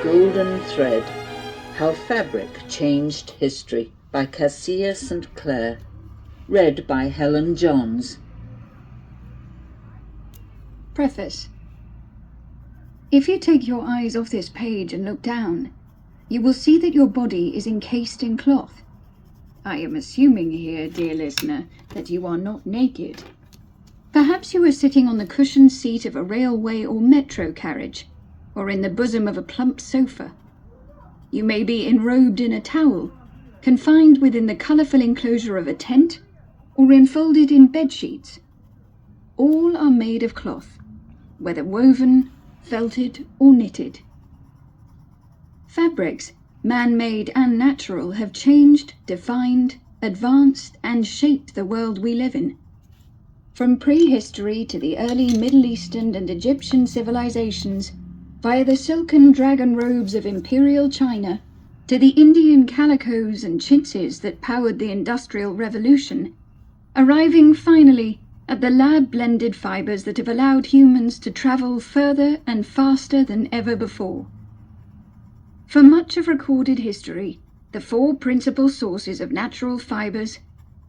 Golden Thread: How Fabric Changed History by Cassia St. Clair. Read by Helen Johns. Preface. If you take your eyes off this page and look down, you will see that your body is encased in cloth. I am assuming here, dear listener, that you are not naked. Perhaps you are sitting on the cushioned seat of a railway or metro carriage, or in the bosom of a plump sofa. You may be enrobed in a towel, confined within the colourful enclosure of a tent, or enfolded in bed sheets. All are made of cloth, whether woven, felted, or knitted. Fabrics, man-made and natural, have changed, defined, advanced, and shaped the world we live in. From prehistory to the early Middle Eastern and Egyptian civilizations, via the silken dragon robes of imperial China, to the Indian calicos and chintzes that powered the Industrial Revolution, arriving finally at the lab-blended fibers that have allowed humans to travel further and faster than ever before. For much of recorded history, the four principal sources of natural fibers,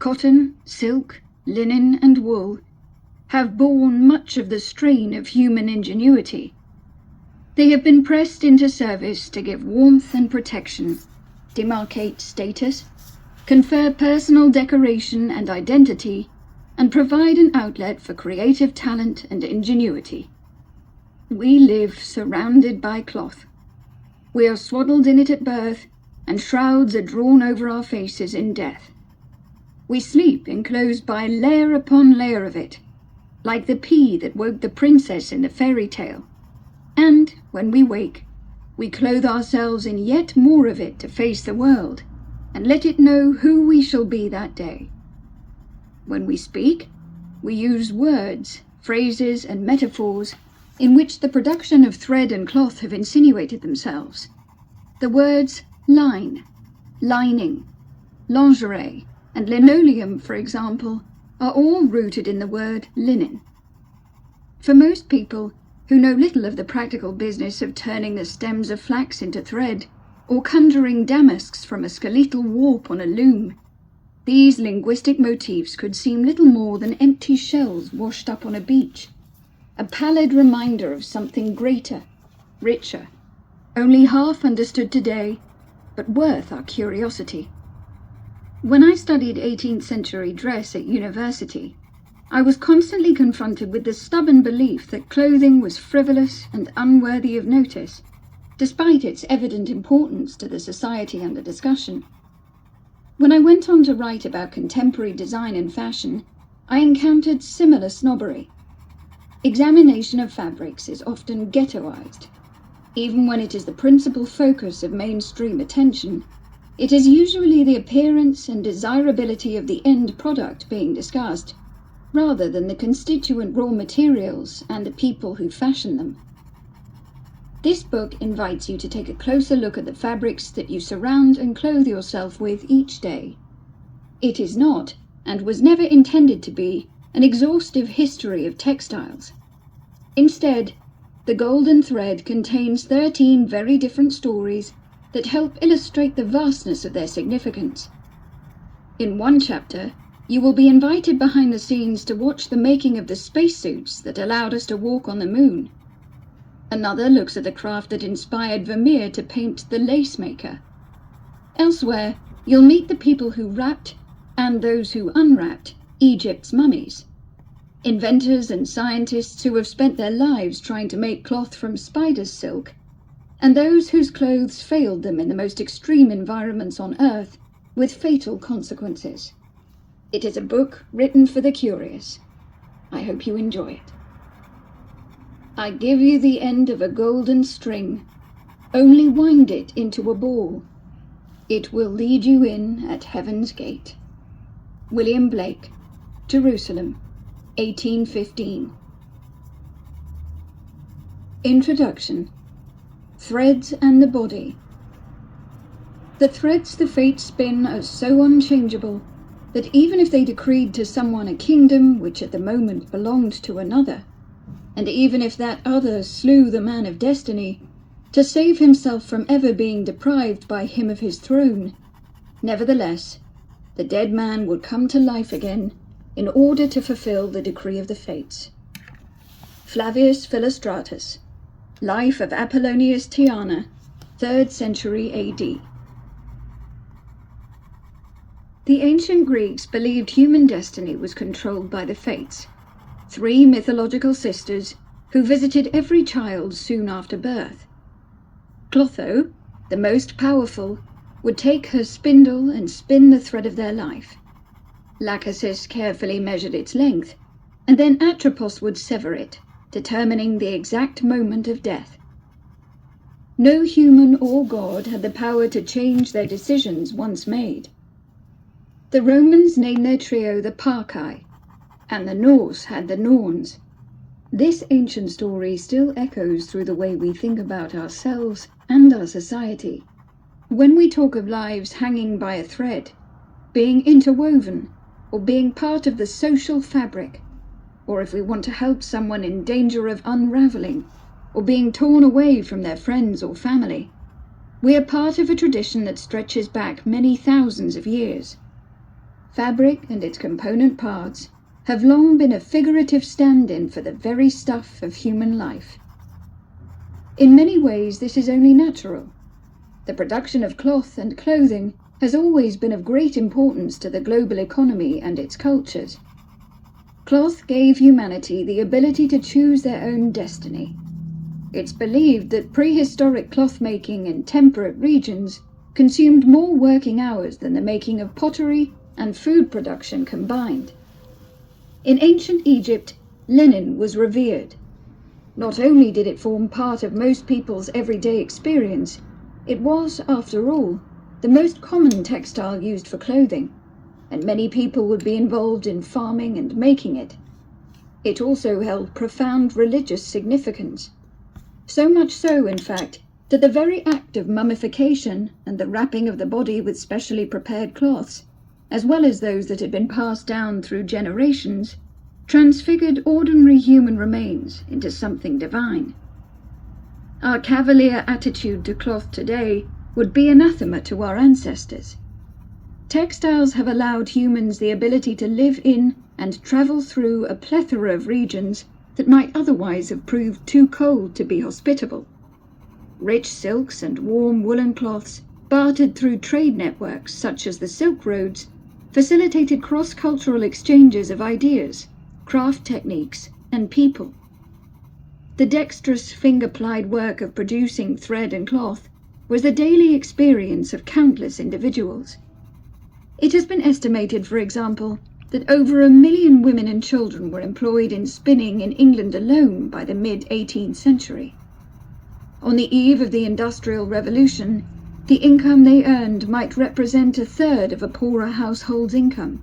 cotton, silk, linen, and wool, have borne much of the strain of human ingenuity. They have been pressed into service to give warmth and protection, demarcate status, confer personal decoration and identity, and provide an outlet for creative talent and ingenuity. We live surrounded by cloth. We are swaddled in it at birth, and shrouds are drawn over our faces in death. We sleep enclosed by layer upon layer of it, like the pea that woke the princess in the fairy tale. And, when we wake, we clothe ourselves in yet more of it to face the world, and let it know who we shall be that day. When we speak, we use words, phrases, and metaphors in which the production of thread and cloth have insinuated themselves. The words line, lining, lingerie, and linoleum, for example, are all rooted in the word linen. For most people who know little of the practical business of turning the stems of flax into thread, or conjuring damasks from a skeletal warp on a loom, these linguistic motifs could seem little more than empty shells washed up on a beach, a pallid reminder of something greater, richer, only half understood today, but worth our curiosity. When I studied 18th century dress at university, I was constantly confronted with the stubborn belief that clothing was frivolous and unworthy of notice, despite its evident importance to the society under discussion. When I went on to write about contemporary design and fashion, I encountered similar snobbery. Examination of fabrics is often ghettoized. Even when it is the principal focus of mainstream attention, it is usually the appearance and desirability of the end product being discussed, rather than the constituent raw materials and the people who fashion them. This book invites you to take a closer look at the fabrics that you surround and clothe yourself with each day. It is not, and was never intended to be, an exhaustive history of textiles. Instead, the Golden Thread contains 13 very different stories that help illustrate the vastness of their significance. In one chapter, you will be invited behind the scenes to watch the making of the spacesuits that allowed us to walk on the moon. Another looks at the craft that inspired Vermeer to paint The Lace Maker. Elsewhere, you'll meet the people who wrapped, and those who unwrapped, Egypt's mummies. Inventors and scientists who have spent their lives trying to make cloth from spider's silk, and those whose clothes failed them in the most extreme environments on Earth, with fatal consequences. It is a book written for the curious. I hope you enjoy it. I give you the end of a golden string. Only wind it into a ball. It will lead you in at heaven's gate. William Blake, Jerusalem, 1815. Introduction. Threads and the body. The threads the fates spin are so unchangeable that even if they decreed to someone a kingdom which at the moment belonged to another, and even if that other slew the man of destiny, to save himself from ever being deprived by him of his throne. Nevertheless, the dead man would come to life again in order to fulfill the decree of the fates. Flavius Philostratus, Life of Apollonius Tiana, 3rd century AD. The ancient Greeks believed human destiny was controlled by the fates, 3 mythological sisters who visited every child soon after birth. Clotho, the most powerful, would take her spindle and spin the thread of their life. Lachesis carefully measured its length, and then Atropos would sever it, determining the exact moment of death. No human or god had the power to change their decisions once made. The Romans named their trio the Parcae, and the Norse had the Norns. This ancient story still echoes through the way we think about ourselves and our society. When we talk of lives hanging by a thread, being interwoven, or being part of the social fabric, or if we want to help someone in danger of unraveling, or being torn away from their friends or family, we are part of a tradition that stretches back many thousands of years. Fabric and its component parts have long been a figurative stand-in for the very stuff of human life. In many ways, this is only natural. The production of cloth and clothing has always been of great importance to the global economy and its cultures. Cloth gave humanity the ability to choose their own destiny. It's believed that prehistoric cloth-making in temperate regions consumed more working hours than the making of pottery and food production combined. In ancient Egypt, linen was revered. Not only did it form part of most people's everyday experience, it was, after all, the most common textile used for clothing, and many people would be involved in farming and making it. It also held profound religious significance. So much so, in fact, that the very act of mummification and the wrapping of the body with specially prepared cloths, as well as those that had been passed down through generations, transfigured ordinary human remains into something divine. Our cavalier attitude to cloth today would be anathema to our ancestors. Textiles have allowed humans the ability to live in and travel through a plethora of regions that might otherwise have proved too cold to be hospitable. Rich silks and warm woolen cloths, bartered through trade networks such as the Silk Roads, facilitated cross-cultural exchanges of ideas, craft techniques, and people. The dexterous finger-plied work of producing thread and cloth was the daily experience of countless individuals. It has been estimated, for example, that over 1 million women and children were employed in spinning in England alone by the mid-18th century. On the eve of the Industrial Revolution, the income they earned might represent 1/3 of a poorer household's income.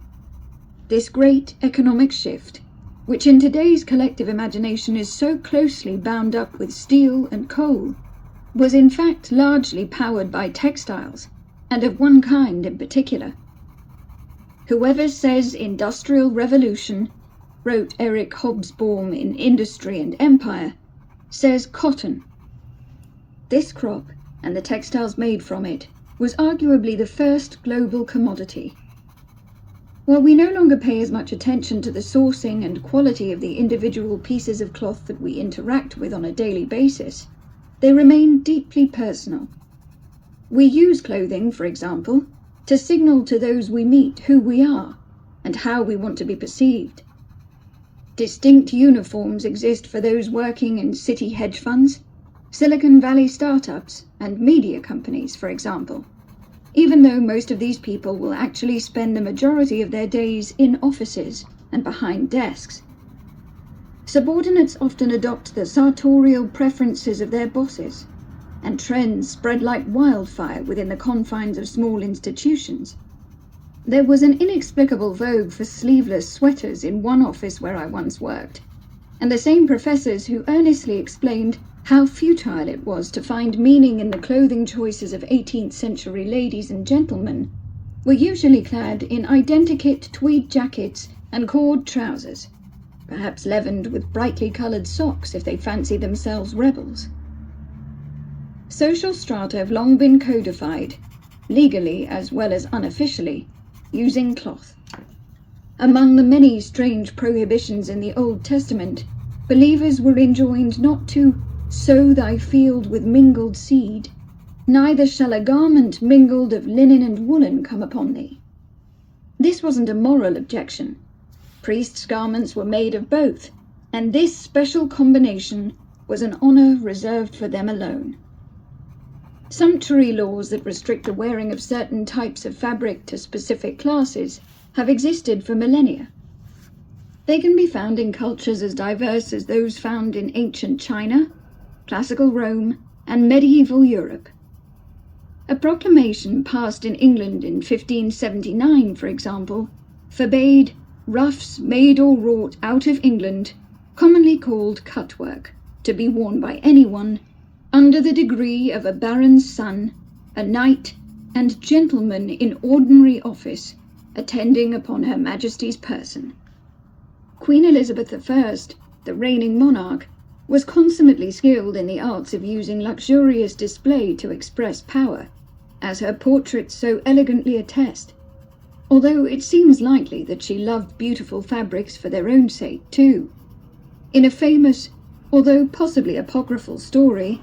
This great economic shift, which in today's collective imagination is so closely bound up with steel and coal, was in fact largely powered by textiles, and of one kind in particular. "Whoever says Industrial Revolution," wrote Eric Hobsbawm in Industry and Empire, says cotton. This crop, and the textiles made from it, was arguably the first global commodity. While we no longer pay as much attention to the sourcing and quality of the individual pieces of cloth that we interact with on a daily basis, they remain deeply personal. We use clothing, for example, to signal to those we meet who we are and how we want to be perceived. Distinct uniforms exist for those working in city hedge funds, Silicon Valley startups, and media companies, for example, even though most of these people will actually spend the majority of their days in offices and behind desks. Subordinates often adopt the sartorial preferences of their bosses, and trends spread like wildfire within the confines of small institutions. There was an inexplicable vogue for sleeveless sweaters in one office where I once worked, and the same professors who earnestly explained how futile it was to find meaning in the clothing choices of 18th century ladies and gentlemen were usually clad in identikit tweed jackets and cord trousers, perhaps leavened with brightly coloured socks if they fancied themselves rebels. Social strata have long been codified, legally as well as unofficially, using cloth. Among the many strange prohibitions in the Old Testament, believers were enjoined not to sow thy field with mingled seed, neither shall a garment mingled of linen and woolen come upon thee. This wasn't a moral objection. Priests' garments were made of both, and this special combination was an honor reserved for them alone. Sumptuary laws that restrict the wearing of certain types of fabric to specific classes have existed for millennia. They can be found in cultures as diverse as those found in ancient China, classical Rome, and medieval Europe. A proclamation passed in England in 1579, for example, forbade ruffs made or wrought out of England, commonly called cutwork, to be worn by anyone under the degree of a baron's son, a knight, and gentleman in ordinary office, attending upon Her Majesty's person. Queen Elizabeth I, the reigning monarch, was consummately skilled in the arts of using luxurious display to express power, as her portraits so elegantly attest, although it seems likely that she loved beautiful fabrics for their own sake too. In a famous, although possibly apocryphal story,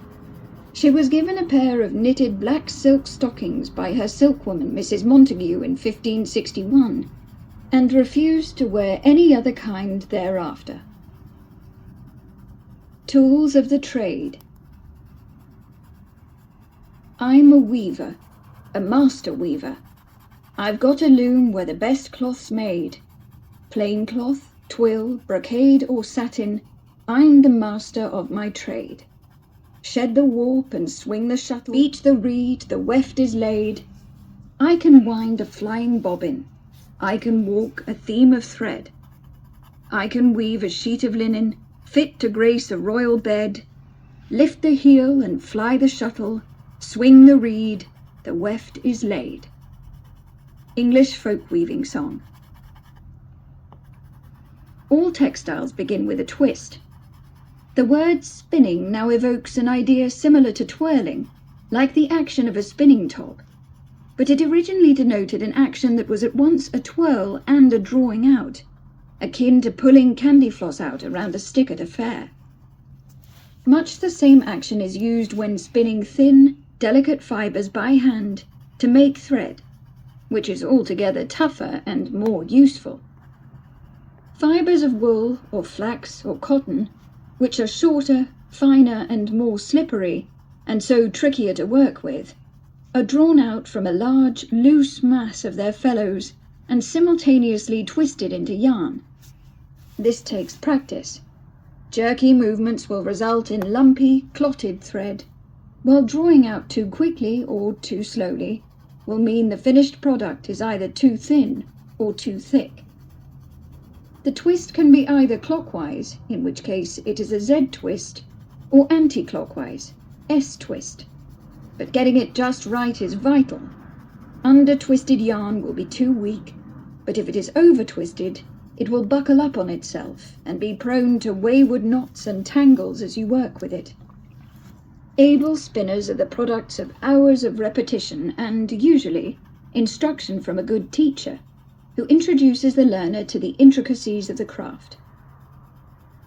she was given a pair of knitted black silk stockings by her silkwoman Mrs. Montague in 1561, and refused to wear any other kind thereafter. Tools of the trade. I'm a weaver, a master weaver. I've got a loom where the best cloth's made. Plain cloth, twill, brocade or satin, I'm the master of my trade. Shed the warp and swing the shuttle, beat the reed, the weft is laid. I can wind a flying bobbin, I can walk a theme of thread. I can weave a sheet of linen, fit to grace a royal bed. Lift the heel and fly the shuttle, swing the reed, the weft is laid. English folk weaving song. All textiles begin with a twist. The word spinning now evokes an idea similar to twirling, like the action of a spinning top, but it originally denoted an action that was at once a twirl and a drawing out, akin to pulling candy floss out around a stick at a fair. Much the same action is used when spinning thin, delicate fibers by hand to make thread, which is altogether tougher and more useful. Fibers of wool or flax or cotton, which are shorter, finer and more slippery, and so trickier to work with, are drawn out from a large, loose mass of their fellows and simultaneously twisted into yarn. This takes practice. Jerky movements will result in lumpy, clotted thread, while drawing out too quickly or too slowly will mean the finished product is either too thin or too thick. The twist can be either clockwise, in which case it is a Z twist, or anti-clockwise, S twist. But getting it just right is vital. Under-twisted yarn will be too weak, but if it is over-twisted, it will buckle up on itself and be prone to wayward knots and tangles as you work with it. Able spinners are the products of hours of repetition and, usually, instruction from a good teacher, who introduces the learner to the intricacies of the craft.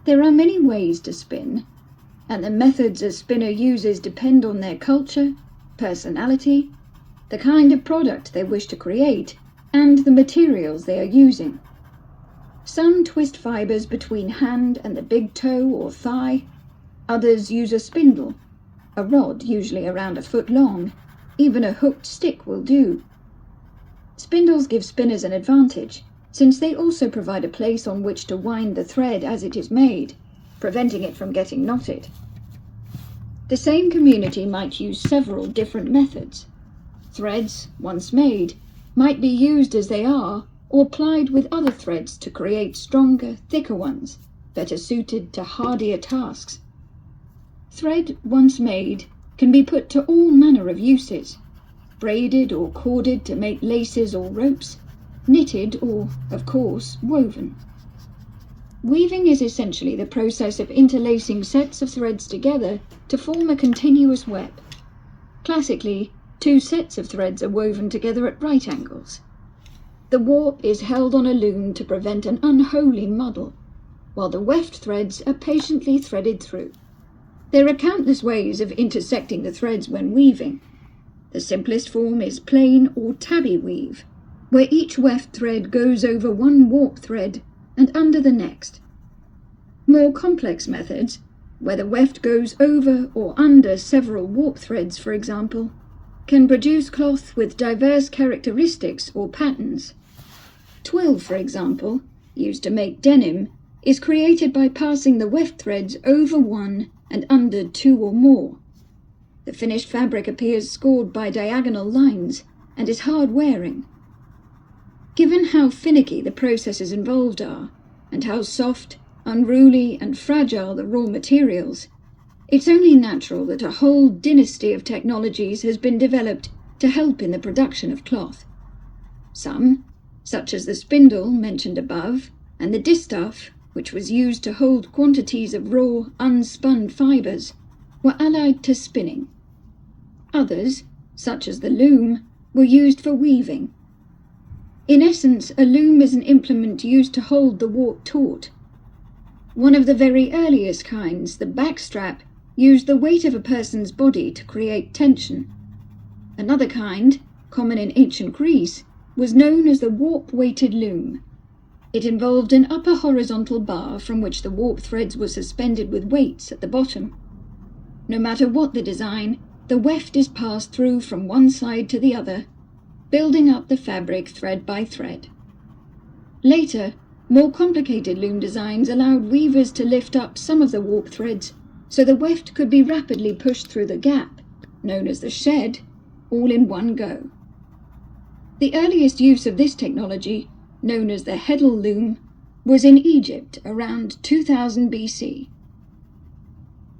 There are many ways to spin, and the methods a spinner uses depend on their culture, personality, the kind of product they wish to create, and the materials they are using. Some twist fibers between hand and the big toe or thigh. Others use a spindle, a rod usually around a foot long. Even a hooked stick will do. Spindles give spinners an advantage, since they also provide a place on which to wind the thread as it is made, preventing it from getting knotted. The same community might use several different methods. Threads, once made, might be used as they are, or plied with other threads to create stronger, thicker ones, better suited to hardier tasks. Thread, once made, can be put to all manner of uses, braided or corded to make laces or ropes, knitted or, of course, woven. Weaving is essentially the process of interlacing sets of threads together to form a continuous web. Classically, two sets of threads are woven together at right angles. The warp is held on a loom to prevent an unholy muddle, while the weft threads are patiently threaded through. There are countless ways of intersecting the threads when weaving. The simplest form is plain or tabby weave, where each weft thread goes over one warp thread and under the next. More complex methods, where the weft goes over or under several warp threads, for example, can produce cloth with diverse characteristics or patterns. Twill, for example, used to make denim, is created by passing the weft threads over one and under two or more. The finished fabric appears scored by diagonal lines and is hard-wearing. Given how finicky the processes involved are, and how soft, unruly and fragile the raw materials, it's only natural that a whole dynasty of technologies has been developed to help in the production of cloth. Some, such as the spindle mentioned above, and the distaff, which was used to hold quantities of raw, unspun fibres, were allied to spinning. Others, such as the loom, were used for weaving. In essence, a loom is an implement used to hold the warp taut. One of the very earliest kinds, the backstrap, used the weight of a person's body to create tension. Another kind, common in ancient Greece, was known as the warp-weighted loom. It involved an upper horizontal bar from which the warp threads were suspended with weights at the bottom. No matter what the design, the weft is passed through from one side to the other, building up the fabric thread by thread. Later, more complicated loom designs allowed weavers to lift up some of the warp threads so the weft could be rapidly pushed through the gap, known as the shed, all in one go. The earliest use of this technology, known as the heddle loom, was in Egypt around 2000 BC.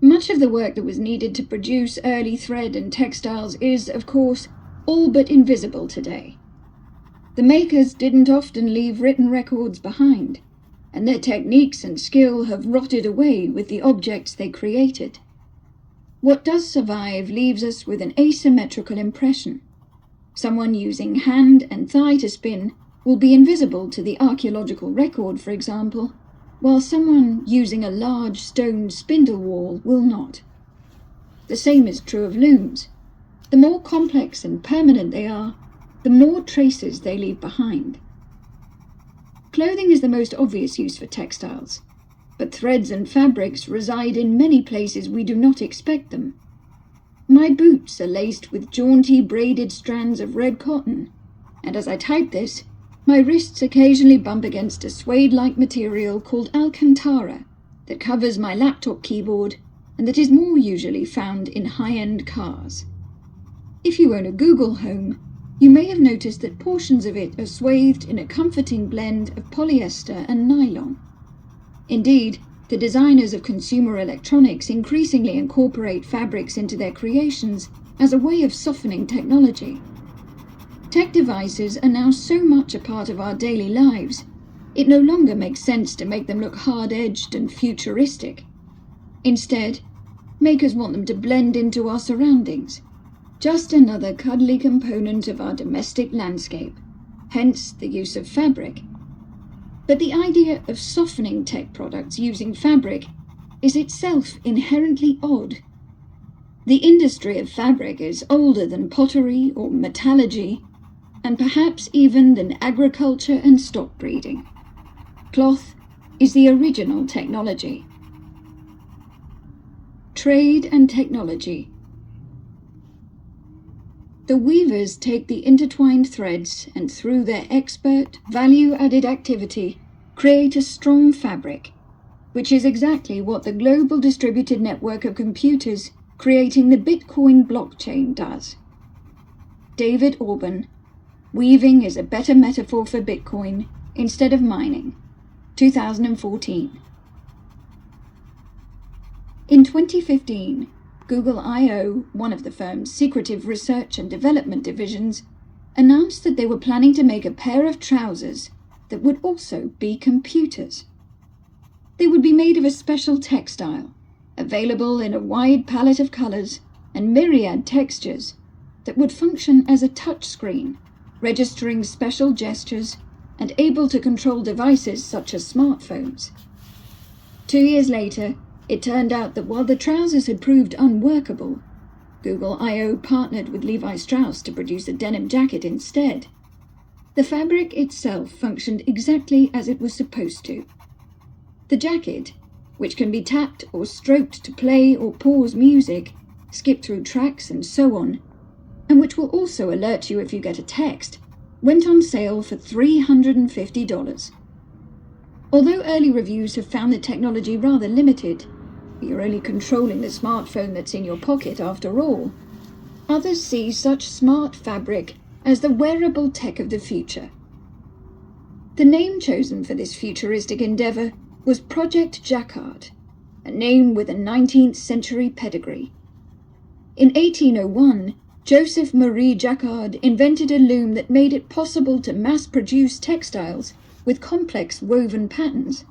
Much of the work that was needed to produce early thread and textiles is, of course, all but invisible today. The makers didn't often leave written records behind, and their techniques and skill have rotted away with the objects they created. What does survive leaves us with an asymmetrical impression. Someone using hand and thigh to spin will be invisible to the archaeological record, for example, while someone using a large stone spindle whorl will not. The same is true of looms. The more complex and permanent they are, the more traces they leave behind. Clothing is the most obvious use for textiles, but threads and fabrics reside in many places we do not expect them. My boots are laced with jaunty braided strands of red cotton, and as I type this, my wrists occasionally bump against a suede-like material called alcantara that covers my laptop keyboard and that is more usually found in high-end cars. If you own a Google Home, you may have noticed that portions of it are swathed in a comforting blend of polyester and nylon. Indeed, the designers of consumer electronics increasingly incorporate fabrics into their creations as a way of softening technology. Tech devices are now so much a part of our daily lives, it no longer makes sense to make them look hard-edged and futuristic. Instead, makers want them to blend into our surroundings, just another cuddly component of our domestic landscape, hence the use of fabric. But the idea of softening tech products using fabric is itself inherently odd. The industry of fabric is older than pottery or metallurgy, and perhaps even than agriculture and stock breeding. Cloth is the original technology. Trade and technology. The weavers take the intertwined threads and through their expert, value-added activity, create a strong fabric, which is exactly what the global distributed network of computers creating the Bitcoin blockchain does. David Orban, Weaving is a better metaphor for Bitcoin instead of mining, 2014. In 2015, Google I/O, one of the firm's secretive research and development divisions, announced that they were planning to make a pair of trousers that would also be computers. They would be made of a special textile, available in a wide palette of colors, and myriad textures that would function as a touchscreen, registering special gestures and able to control devices such as smartphones. 2 years later, it turned out that while the trousers had proved unworkable, Google I/O partnered with Levi Strauss to produce a denim jacket instead. The fabric itself functioned exactly as it was supposed to. The jacket, which can be tapped or stroked to play or pause music, skip through tracks and so on, and which will also alert you if you get a text, went on sale for $350. Although early reviews have found the technology rather limited, you're only controlling the smartphone that's in your pocket after all, others see such smart fabric as the wearable tech of the future. The name chosen for this futuristic endeavour was Project Jacquard, a name with a 19th century pedigree. In 1801, Joseph Marie Jacquard invented a loom that made it possible to mass-produce textiles with complex woven patterns,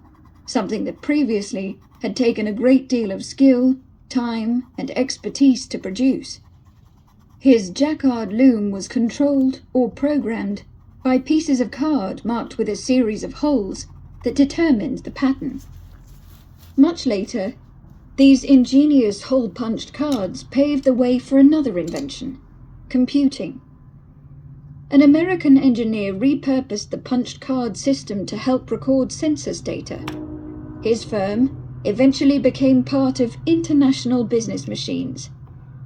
something that previously had taken a great deal of skill, time, and expertise to produce. His Jacquard loom was controlled or programmed by pieces of card marked with a series of holes that determined the pattern. Much later, these ingenious hole-punched cards paved the way for another invention, computing. An American engineer repurposed the punched card system to help record census data. His firm eventually became part of International Business Machines,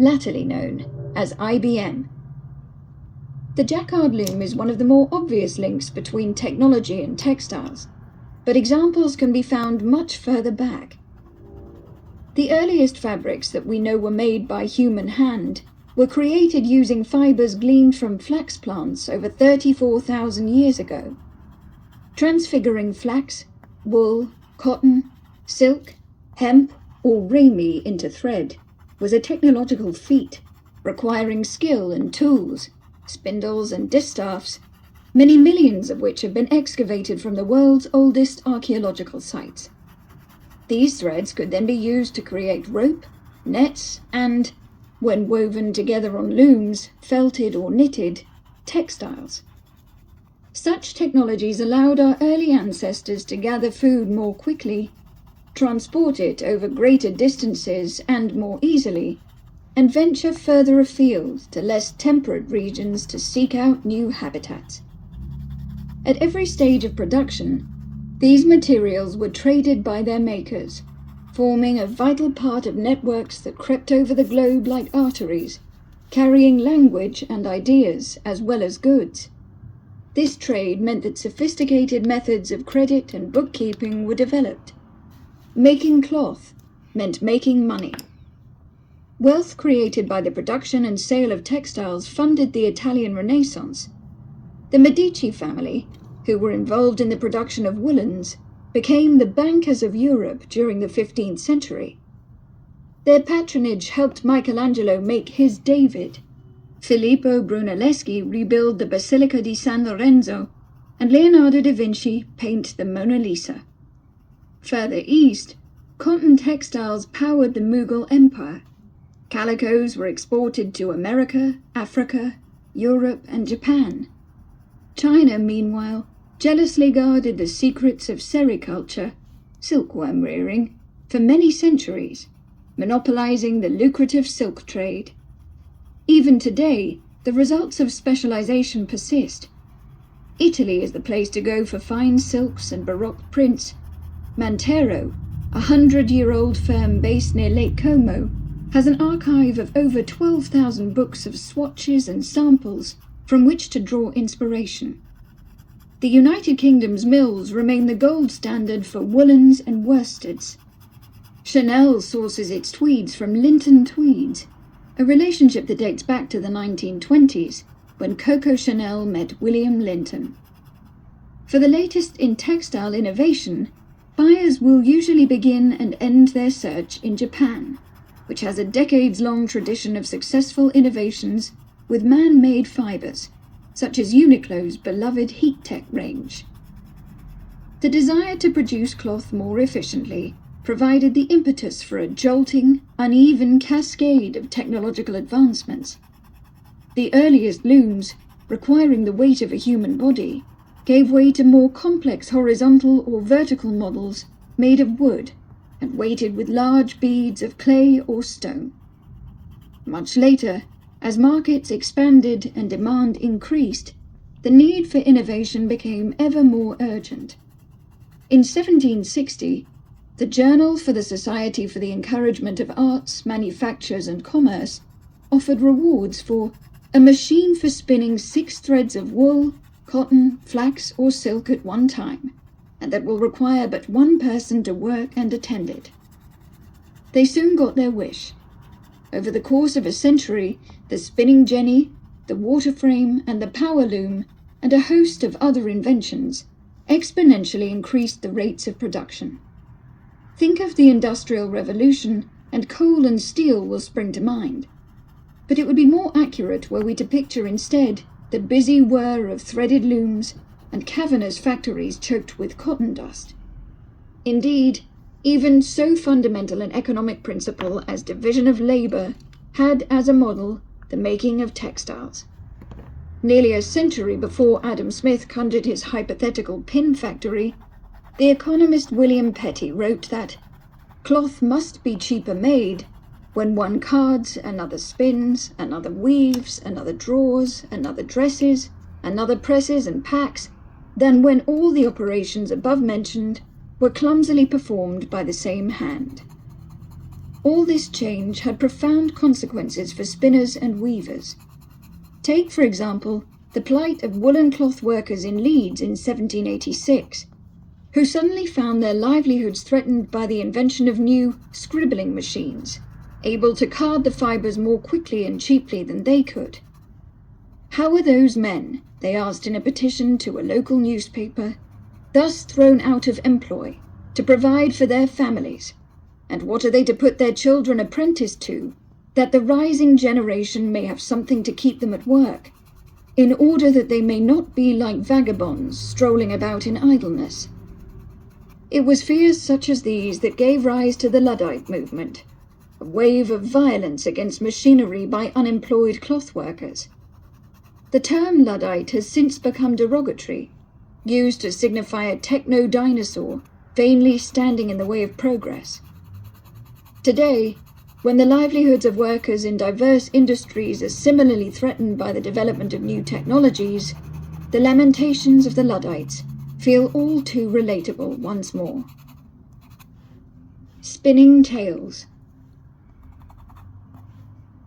latterly known as IBM. The Jacquard loom is one of the more obvious links between technology and textiles, but examples can be found much further back. The earliest fabrics that we know were made by human hand were created using fibers gleaned from flax plants over 34,000 years ago. Transfiguring flax, wool, cotton, silk, hemp, or ramie into thread was a technological feat, requiring skill and tools, spindles and distaffs, many millions of which have been excavated from the world's oldest archaeological sites. These threads could then be used to create rope, nets, and, when woven together on looms, felted or knitted, textiles. Such technologies allowed our early ancestors to gather food more quickly, transport it over greater distances and more easily, and venture further afield to less temperate regions to seek out new habitats. At every stage of production, these materials were traded by their makers, forming a vital part of networks that crept over the globe like arteries, carrying language and ideas as well as goods. This trade meant that sophisticated methods of credit and bookkeeping were developed. Making cloth meant making money. Wealth created by the production and sale of textiles funded the Italian Renaissance. The Medici family, who were involved in the production of woolens, became the bankers of Europe during the 15th century. Their patronage helped Michelangelo make his David, Filippo Brunelleschi rebuild the Basilica di San Lorenzo, and Leonardo da Vinci paint the Mona Lisa. Further east, cotton textiles powered the Mughal Empire. Calicos were exported to America, Africa, Europe, and Japan. China, meanwhile, jealously guarded the secrets of sericulture, silkworm rearing, for many centuries, monopolizing the lucrative silk trade. Even today, the results of specialization persist. Italy is the place to go for fine silks and Baroque prints. Mantero, a 100-year-old firm based near Lake Como, has an archive of over 12,000 books of swatches and samples from which to draw inspiration. The United Kingdom's mills remain the gold standard for woolens and worsteds. Chanel sources its tweeds from Linton tweeds, a relationship that dates back to the 1920s, when Coco Chanel met William Linton. For the latest in textile innovation, buyers will usually begin and end their search in Japan, which has a decades-long tradition of successful innovations with man-made fibers, such as Uniqlo's beloved Heat Tech range. The desire to produce cloth more efficiently provided the impetus for a jolting, uneven cascade of technological advancements. The earliest looms, requiring the weight of a human body, gave way to more complex horizontal or vertical models made of wood and weighted with large beads of clay or stone. Much later, as markets expanded and demand increased, the need for innovation became ever more urgent. In 1760, the Journal for the Society for the Encouragement of Arts, Manufactures and Commerce offered rewards for a machine for spinning 6 threads of wool, cotton, flax or silk at one time, and that will require but one person to work and attend it. They soon got their wish. Over the course of a century, the spinning jenny, the water frame and the power loom, and a host of other inventions, exponentially increased the rates of production. Think of the Industrial Revolution, and coal and steel will spring to mind. But it would be more accurate were we to picture instead the busy whir of threaded looms and cavernous factories choked with cotton dust. Indeed, even so fundamental an economic principle as division of labour had as a model the making of textiles. Nearly a century before Adam Smith conjured his hypothetical pin factory, the economist William Petty wrote that cloth must be cheaper made when one cards, another spins, another weaves, another draws, another dresses, another presses and packs, than when all the operations above mentioned were clumsily performed by the same hand. All this change had profound consequences for spinners and weavers. Take, for example, the plight of woolen cloth workers in Leeds in 1786, who suddenly found their livelihoods threatened by the invention of new scribbling machines, able to card the fibres more quickly and cheaply than they could. How were those men, they asked in a petition to a local newspaper, thus thrown out of employ to provide for their families, and what are they to put their children apprenticed to, that the rising generation may have something to keep them at work, in order that they may not be like vagabonds strolling about in idleness? It was fears such as these that gave rise to the Luddite movement, a wave of violence against machinery by unemployed cloth workers. The term Luddite has since become derogatory, used to signify a techno-dinosaur vainly standing in the way of progress. Today, when the livelihoods of workers in diverse industries are similarly threatened by the development of new technologies, the lamentations of the Luddites feel all too relatable once more. Spinning tales.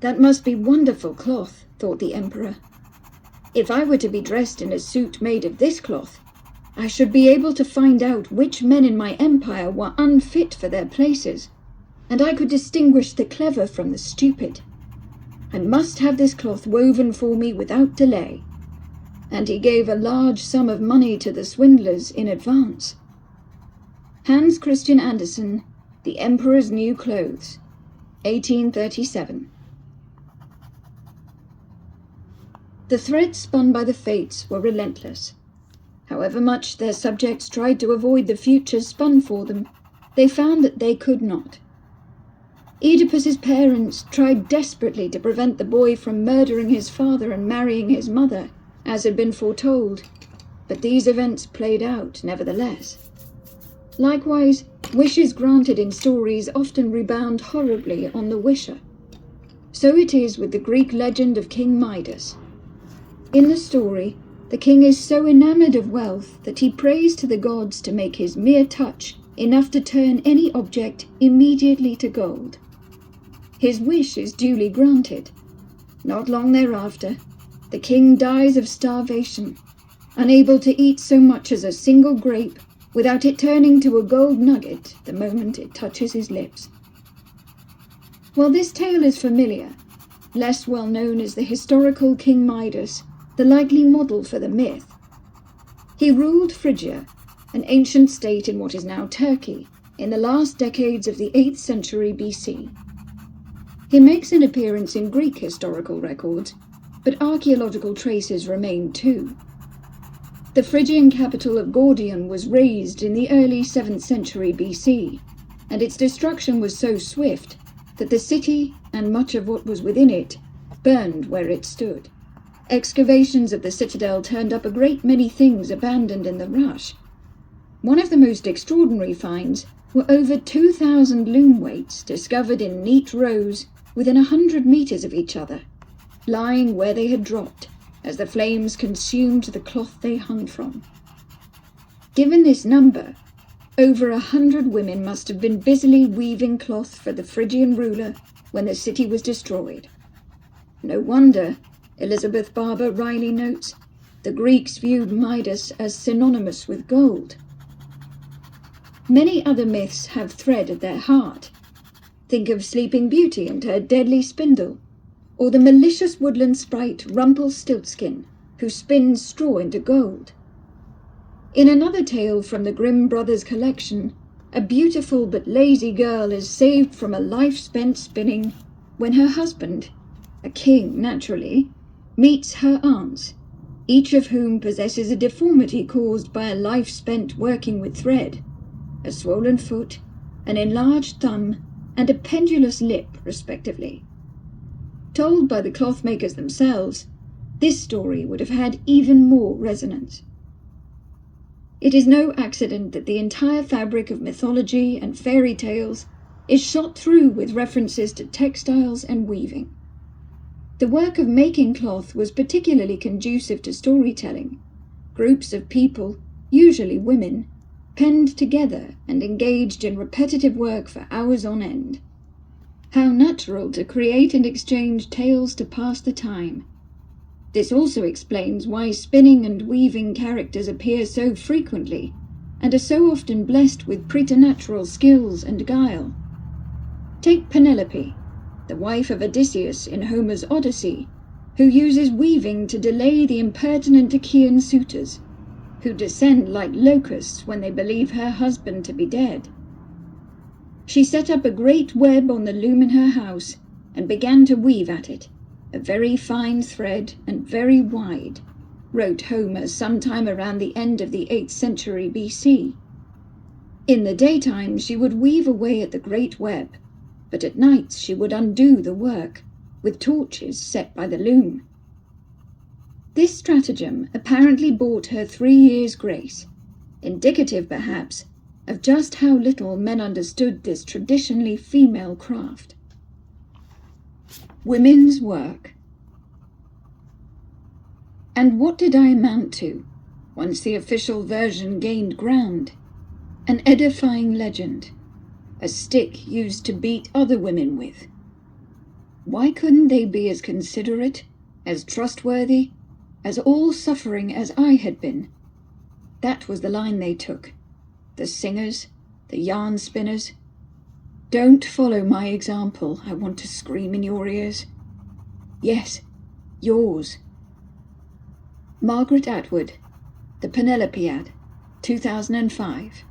That must be wonderful cloth, thought the emperor. If I were to be dressed in a suit made of this cloth, I should be able to find out which men in my empire were unfit for their places, and I could distinguish the clever from the stupid. I must have this cloth woven for me without delay. And he gave a large sum of money to the swindlers in advance. Hans Christian Andersen, The Emperor's New Clothes, 1837. The threads spun by the fates were relentless. However much their subjects tried to avoid the future spun for them, they found that they could not. Oedipus's parents tried desperately to prevent the boy from murdering his father and marrying his mother, as had been foretold, but these events played out nevertheless. Likewise, wishes granted in stories often rebound horribly on the wisher. So it is with the Greek legend of King Midas. In the story, the king is so enamored of wealth that he prays to the gods to make his mere touch enough to turn any object immediately to gold. His wish is duly granted. Not long thereafter, the king dies of starvation, unable to eat so much as a single grape without it turning to a gold nugget the moment it touches his lips. While this tale is familiar, less well known is the historical King Midas, the likely model for the myth. He ruled Phrygia, an ancient state in what is now Turkey, in the last decades of the 8th century BC. He makes an appearance in Greek historical records, but archaeological traces remain too. The Phrygian capital of Gordion was razed in the early 7th century BC, and its destruction was so swift that the city and much of what was within it burned where it stood. Excavations of the citadel turned up a great many things abandoned in the rush. One of the most extraordinary finds were over 2,000 loom weights discovered in neat rows within 100 meters of each other, lying where they had dropped as the flames consumed the cloth they hung from. Given this number, over 100 women must have been busily weaving cloth for the Phrygian ruler when the city was destroyed. No wonder, Elizabeth Barber Riley notes, the Greeks viewed Midas as synonymous with gold. Many other myths have thread at their heart. Think of Sleeping Beauty and her deadly spindle, or the malicious woodland sprite Rumpelstiltskin, who spins straw into gold. In another tale from the Grimm Brothers collection, a beautiful but lazy girl is saved from a life spent spinning when her husband, a king naturally, meets her aunts, each of whom possesses a deformity caused by a life spent working with thread, a swollen foot, an enlarged thumb, and a pendulous lip, respectively. Told by the clothmakers themselves, this story would have had even more resonance. It is no accident that the entire fabric of mythology and fairy tales is shot through with references to textiles and weaving. The work of making cloth was particularly conducive to storytelling. Groups of people, usually women, penned together and engaged in repetitive work for hours on end. How natural to create and exchange tales to pass the time. This also explains why spinning and weaving characters appear so frequently and are so often blessed with preternatural skills and guile. Take Penelope, the wife of Odysseus in Homer's Odyssey, who uses weaving to delay the impertinent Achaean suitors, who descend like locusts when they believe her husband to be dead. She set up a great web on the loom in her house and began to weave at it, a very fine thread and very wide, wrote Homer sometime around the end of the 8th century BC. In the daytime she would weave away at the great web, but at nights she would undo the work, with torches set by the loom. This stratagem apparently bought her 3 years' grace, indicative perhaps of just how little men understood this traditionally female craft. Women's work. And what did I amount to, once the official version gained ground? An edifying legend, a stick used to beat other women with. Why couldn't they be as considerate, as trustworthy, as all-suffering as I had been? That was the line they took. The singers, the yarn spinners. Don't follow my example, I want to scream in your ears. Yes, yours. Margaret Atwood, The Penelopiad, 2005.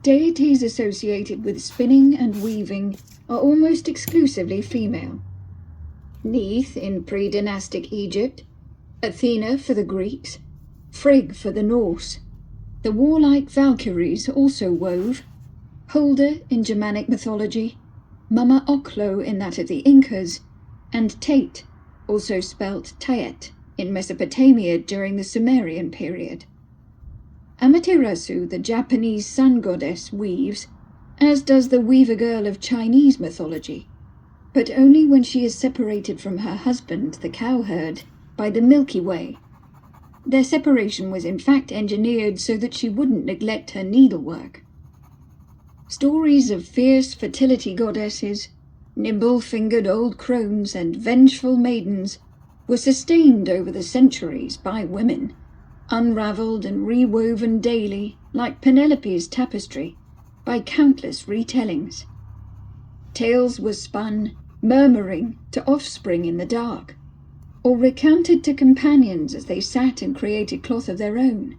Deities associated with spinning and weaving are almost exclusively female. Neith in pre-dynastic Egypt, Athena for the Greeks, Frigg for the Norse. The warlike Valkyries also wove, Holder in Germanic mythology, Mama Oklo in that of the Incas, and Tate, also spelt Tayet, in Mesopotamia during the Sumerian period. Amaterasu, the Japanese sun goddess, weaves, as does the weaver girl of Chinese mythology, but only when she is separated from her husband, the cowherd, by the Milky Way. Their separation was in fact engineered so that she wouldn't neglect her needlework. Stories of fierce fertility goddesses, nimble-fingered old crones, and vengeful maidens were sustained over the centuries by women, unravelled and rewoven daily, like Penelope's tapestry, by countless retellings. Tales were spun, murmuring, to offspring in the dark, or recounted to companions as they sat and created cloth of their own.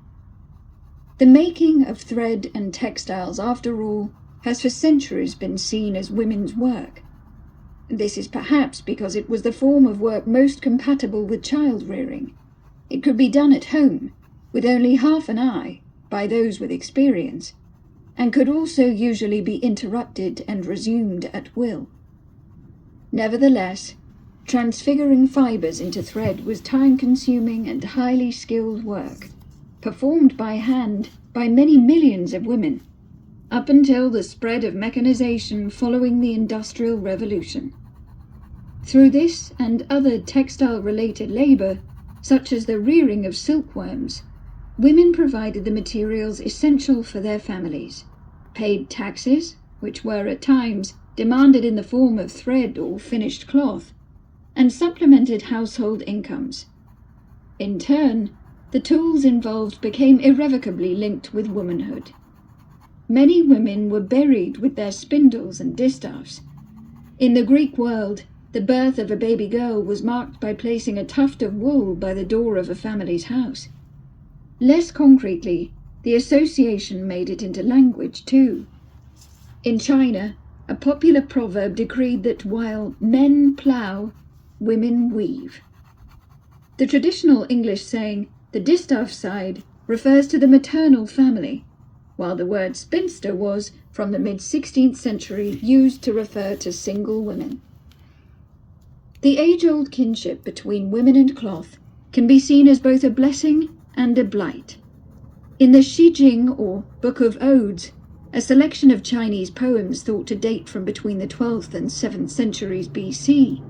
The making of thread and textiles, after all, has for centuries been seen as women's work. This is perhaps because it was the form of work most compatible with child-rearing. It could be done at home, with only half an eye, by those with experience, and could also usually be interrupted and resumed at will. Nevertheless, transfiguring fibers into thread was time-consuming and highly skilled work, performed by hand by many millions of women, up until the spread of mechanization following the Industrial Revolution. Through this and other textile-related labor, such as the rearing of silkworms, women provided the materials essential for their families, paid taxes, which were at times demanded in the form of thread or finished cloth, and supplemented household incomes. In turn, the tools involved became irrevocably linked with womanhood. Many women were buried with their spindles and distaffs. In the Greek world, the birth of a baby girl was marked by placing a tuft of wool by the door of a family's house. Less concretely, the association made it into language too. In China, a popular proverb decreed that while men plough, women weave. The traditional English saying, "the distaff side," refers to the maternal family, while the word spinster was, from the mid-16th century, used to refer to single women. The age-old kinship between women and cloth can be seen as both a blessing and a blight. In the Shi Jing, or Book of Odes, a selection of Chinese poems thought to date from between the 12th and 7th centuries BC,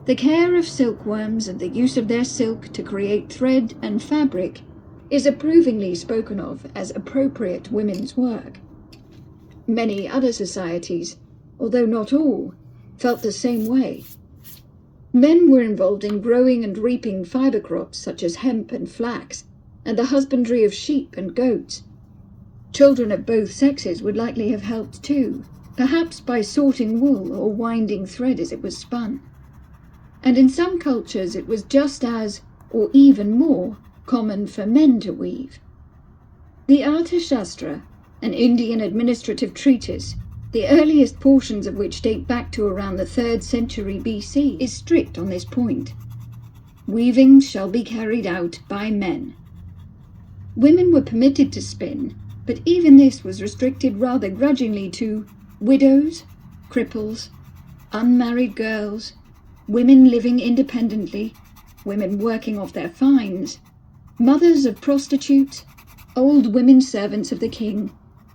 the care of silkworms and the use of their silk to create thread and fabric is approvingly spoken of as appropriate women's work. Many other societies, although not all, felt the same way. Men were involved in growing and reaping fiber crops such as hemp and flax, and the husbandry of sheep and goats. Children of both sexes would likely have helped too, perhaps by sorting wool or winding thread as it was spun. And in some cultures it was just as, or even more, common for men to weave. The Arthashastra, an Indian administrative treatise, the earliest portions of which date back to around the 3rd century BC, is strict on this point. Weaving shall be carried out by men. Women were permitted to spin, but even this was restricted rather grudgingly to widows, cripples, unmarried girls, women living independently, women working off their fines, mothers of prostitutes, old women servants of the king,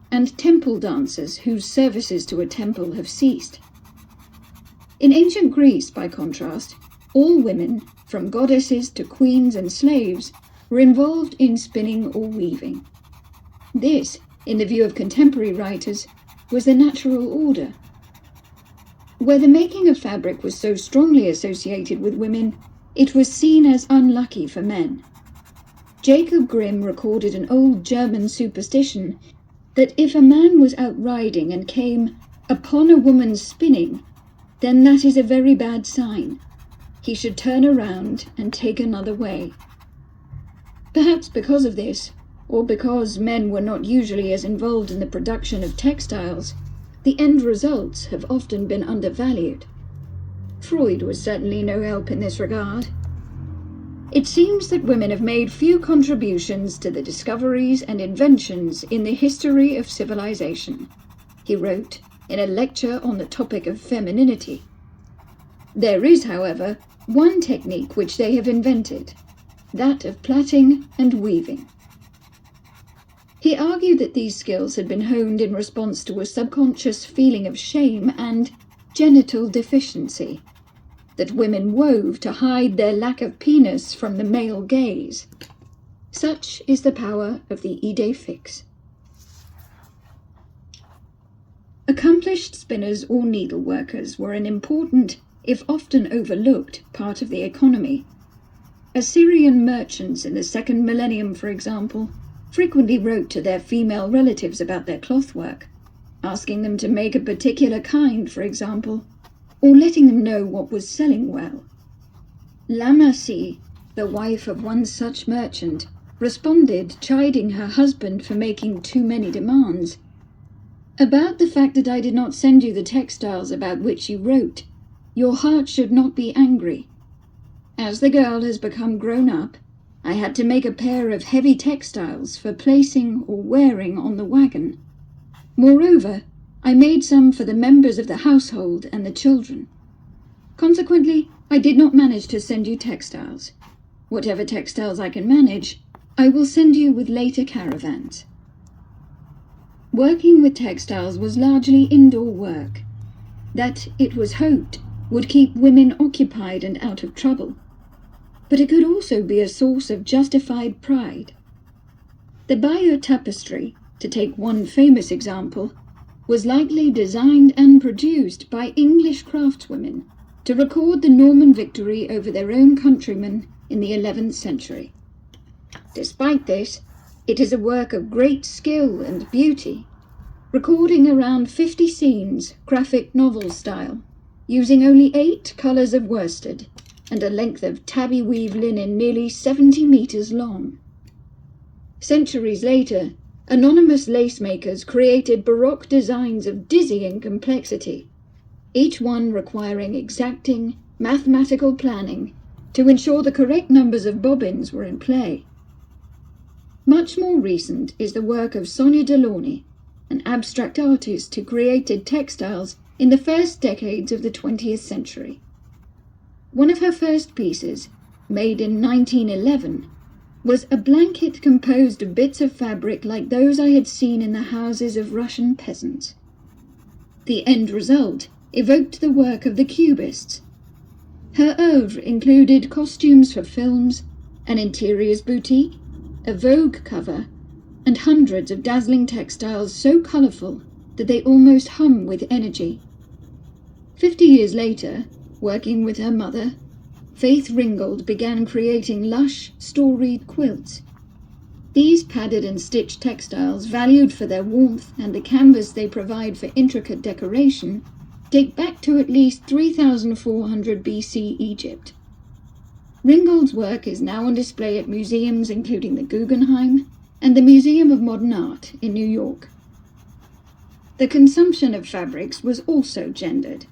and temple dancers whose services to a temple have ceased. In ancient Greece, by contrast, all women, from goddesses to queens and slaves, were involved in spinning or weaving. This, in the view of contemporary writers, was the natural order. Where the making of fabric was so strongly associated with women, it was seen as unlucky for men. Jacob Grimm recorded an old German superstition that if a man was out riding and came upon a woman spinning, then that is a very bad sign. He should turn around and take another way. Perhaps because of this, or because men were not usually as involved in the production of textiles, the end results have often been undervalued. Freud was certainly no help in this regard. It seems that women have made few contributions to the discoveries and inventions in the history of civilization, he wrote in a lecture on the topic of femininity. There is, however, one technique which they have invented, that of plaiting and weaving. He argued that these skills had been honed in response to a subconscious feeling of shame and genital deficiency, that women wove to hide their lack of penis from the male gaze. Such is the power of the idée fixe. Accomplished spinners or needleworkers were an important, if often overlooked, part of the economy. Assyrian merchants in the 2nd millennium, for example, frequently wrote to their female relatives about their clothwork, asking them to make a particular kind, for example, or letting them know what was selling well. Lamassie, the wife of one such merchant, responded, chiding her husband for making too many demands. "About the fact that I did not send you the textiles about which you wrote, your heart should not be angry. As the girl has become grown up, I had to make a pair of heavy textiles for placing or wearing on the wagon. Moreover, I made some for the members of the household and the children. Consequently, I did not manage to send you textiles. Whatever textiles I can manage, I will send you with later caravans. Working with textiles was largely indoor work, that it was hoped would keep women occupied and out of trouble. But it could also be a source of justified pride. The Bayeux tapestry, to take one famous example, was likely designed and produced by English craftswomen to record the Norman victory over their own countrymen in the 11th century. Despite this, it is a work of great skill and beauty, recording around 50 scenes, graphic novel style, using only 8 colours of worsted and a length of tabby weave linen nearly 70 metres long. Centuries later, anonymous lace makers created Baroque designs of dizzying complexity, each one requiring exacting mathematical planning to ensure the correct numbers of bobbins were in play. Much more recent is the work of Sonia Delaunay, an abstract artist who created textiles in the first decades of the 20th century. One of her first pieces, made in 1911, was a blanket composed of bits of fabric like those I had seen in the houses of Russian peasants. The end result evoked the work of the Cubists. Her oeuvre included costumes for films, an interiors boutique, a Vogue cover, and hundreds of dazzling textiles so colourful that they almost hum with energy. 50 years later, working with her mother, Faith Ringgold began creating lush, storied quilts. These padded and stitched textiles, valued for their warmth and the canvas they provide for intricate decoration, date back to at least 3400 BC Egypt. Ringgold's work is now on display at museums including the Guggenheim and the Museum of Modern Art in New York. The consumption of fabrics was also gendered.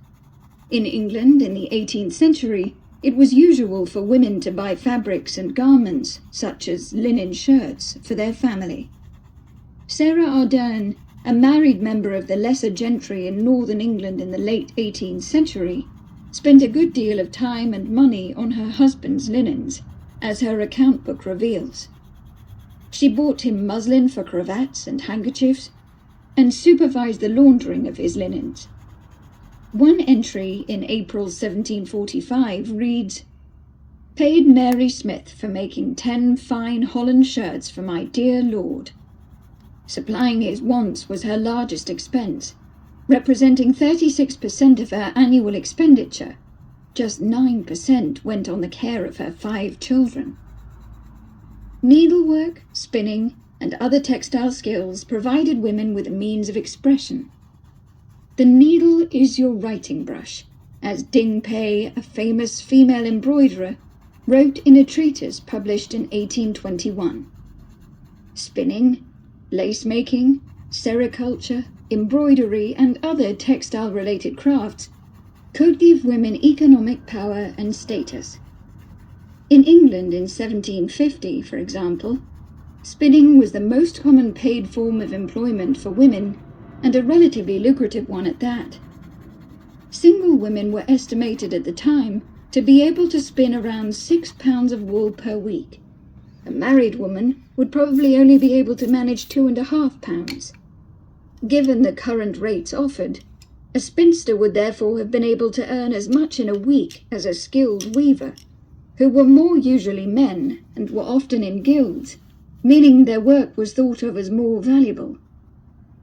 In England in the 18th century, it was usual for women to buy fabrics and garments, such as linen shirts, for their family. Sarah Ardern, a married member of the lesser gentry in northern England in the late 18th century, spent a good deal of time and money on her husband's linens, as her account book reveals. She bought him muslin for cravats and handkerchiefs, and supervised the laundering of his linens. One entry in April 1745 reads, "Paid Mary Smith for making 10 fine Holland shirts for my dear lord." Supplying his wants was her largest expense, representing 36% of her annual expenditure. Just 9% went on the care of her 5 children. Needlework, spinning, and other textile skills provided women with a means of expression. "The needle is your writing brush," as Ding Pei, a famous female embroiderer, wrote in a treatise published in 1821. Spinning, lace-making, sericulture, embroidery, and other textile-related crafts could give women economic power and status. In England in 1750, for example, spinning was the most common paid form of employment for women, and a relatively lucrative one at that. Single women were estimated at the time to be able to spin around 6 pounds of wool per week. A married woman would probably only be able to manage 2.5 pounds. Given the current rates offered, a spinster would therefore have been able to earn as much in a week as a skilled weaver, who were more usually men and were often in guilds, meaning their work was thought of as more valuable.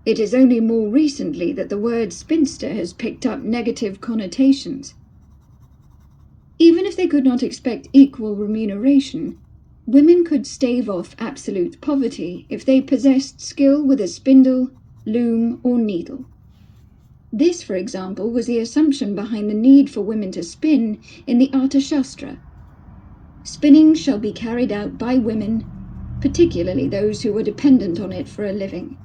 It is only more recently that the word spinster has picked up negative connotations. Even if they could not expect equal remuneration, women could stave off absolute poverty if they possessed skill with a spindle, loom, or needle. This, for example, was the assumption behind the need for women to spin in the Arthashastra. Spinning shall be carried out by women, particularly those who were dependent on it for a living.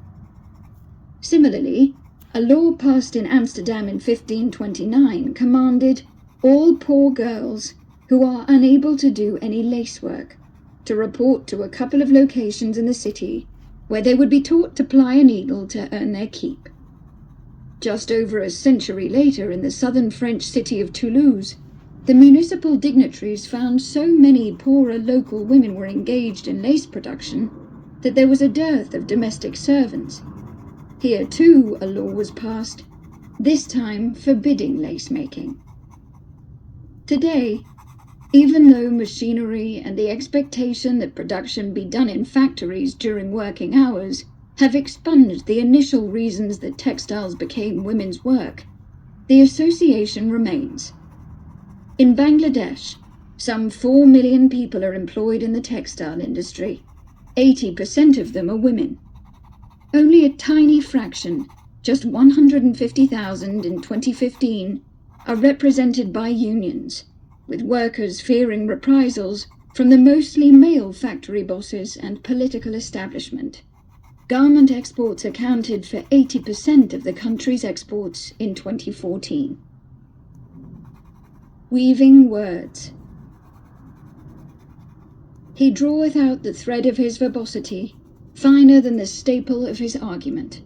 Similarly, a law passed in Amsterdam in 1529 commanded all poor girls who are unable to do any lacework to report to a couple of locations in the city where they would be taught to ply a needle to earn their keep. Just over a century later, in the southern French city of Toulouse, the municipal dignitaries found so many poorer local women were engaged in lace production that there was a dearth of domestic servants. Here, too, a law was passed, this time forbidding lace making. Today, even though machinery and the expectation that production be done in factories during working hours have expunged the initial reasons that textiles became women's work, the association remains. In Bangladesh, some 4 million people are employed in the textile industry. 80% of them are women. Only a tiny fraction, just 150,000 in 2015, are represented by unions, with workers fearing reprisals from the mostly male factory bosses and political establishment. Garment exports accounted for 80% of the country's exports in 2014. Weaving words. He draweth out the thread of his verbosity, finer than the staple of his argument.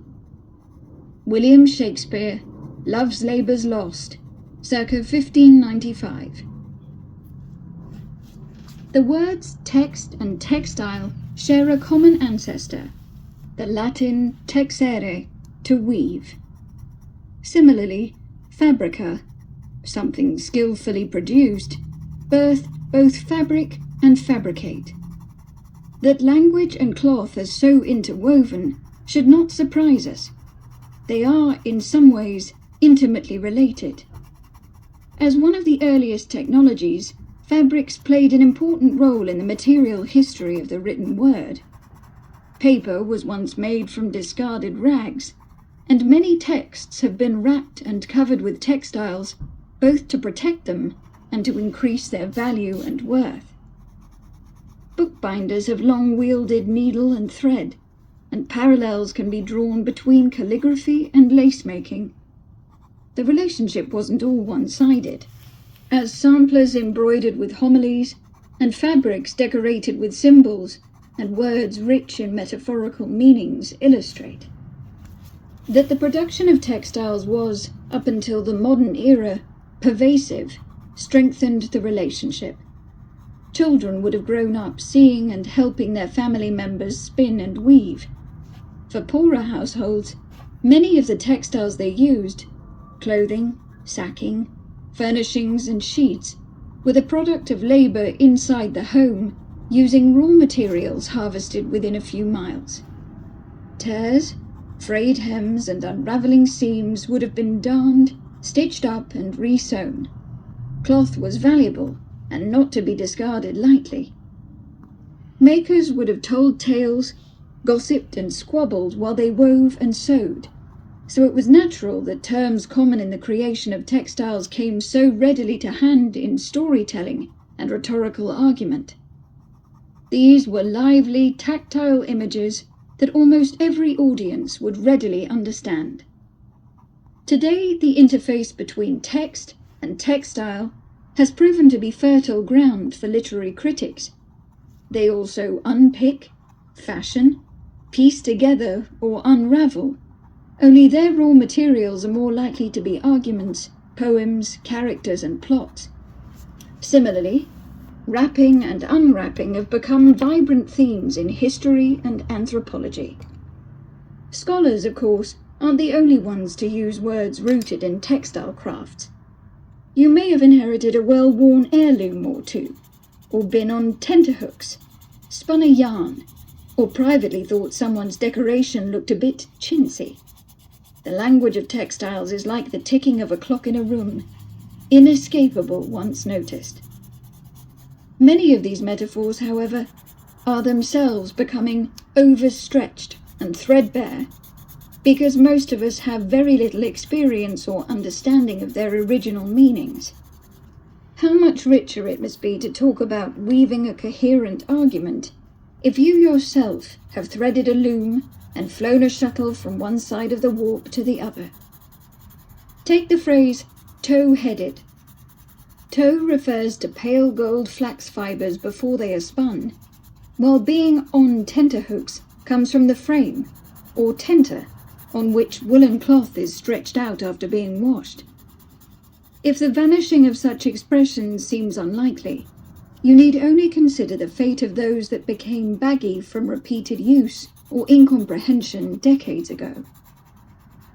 William Shakespeare, Love's Labour's Lost, circa 1595. The words text and textile share a common ancestor, the Latin texere, to weave. Similarly, fabrica, something skillfully produced, birth both fabric and fabricate. That language and cloth are so interwoven should not surprise us. They are, in some ways, intimately related. As one of the earliest technologies, fabrics played an important role in the material history of the written word. Paper was once made from discarded rags, and many texts have been wrapped and covered with textiles, both to protect them and to increase their value and worth. Bookbinders have long wielded needle and thread, and parallels can be drawn between calligraphy and lace-making. The relationship wasn't all one-sided, as samplers embroidered with homilies and fabrics decorated with symbols and words rich in metaphorical meanings illustrate. That the production of textiles was, up until the modern era, pervasive, strengthened the relationship. Children would have grown up seeing and helping their family members spin and weave. For poorer households, many of the textiles they used, clothing, sacking, furnishings and sheets, were the product of labour inside the home, using raw materials harvested within a few miles. Tears, frayed hems and unravelling seams would have been darned, stitched up and re-sewn. Cloth was valuable and not to be discarded lightly. Makers would have told tales, gossiped and squabbled while they wove and sewed, so it was natural that terms common in the creation of textiles came so readily to hand in storytelling and rhetorical argument. These were lively, tactile images that almost every audience would readily understand. Today, the interface between text and textile has proven to be fertile ground for literary critics. They also unpick, fashion, piece together or unravel, only their raw materials are more likely to be arguments, poems, characters and plots. Similarly, wrapping and unwrapping have become vibrant themes in history and anthropology. Scholars, of course, aren't the only ones to use words rooted in textile crafts. You may have inherited a well-worn heirloom or two, or been on tenterhooks, spun a yarn, or privately thought someone's decoration looked a bit chintzy. The language of textiles is like the ticking of a clock in a room, inescapable once noticed. Many of these metaphors, however, are themselves becoming overstretched and threadbare, because most of us have very little experience or understanding of their original meanings. How much richer it must be to talk about weaving a coherent argument if you yourself have threaded a loom and flown a shuttle from one side of the warp to the other. Take the phrase tow-headed. Tow refers to pale gold flax fibres before they are spun, while being on tenterhooks comes from the frame, or tenter, on which woolen cloth is stretched out after being washed. If the vanishing of such expressions seems unlikely, you need only consider the fate of those that became baggy from repeated use or incomprehension decades ago.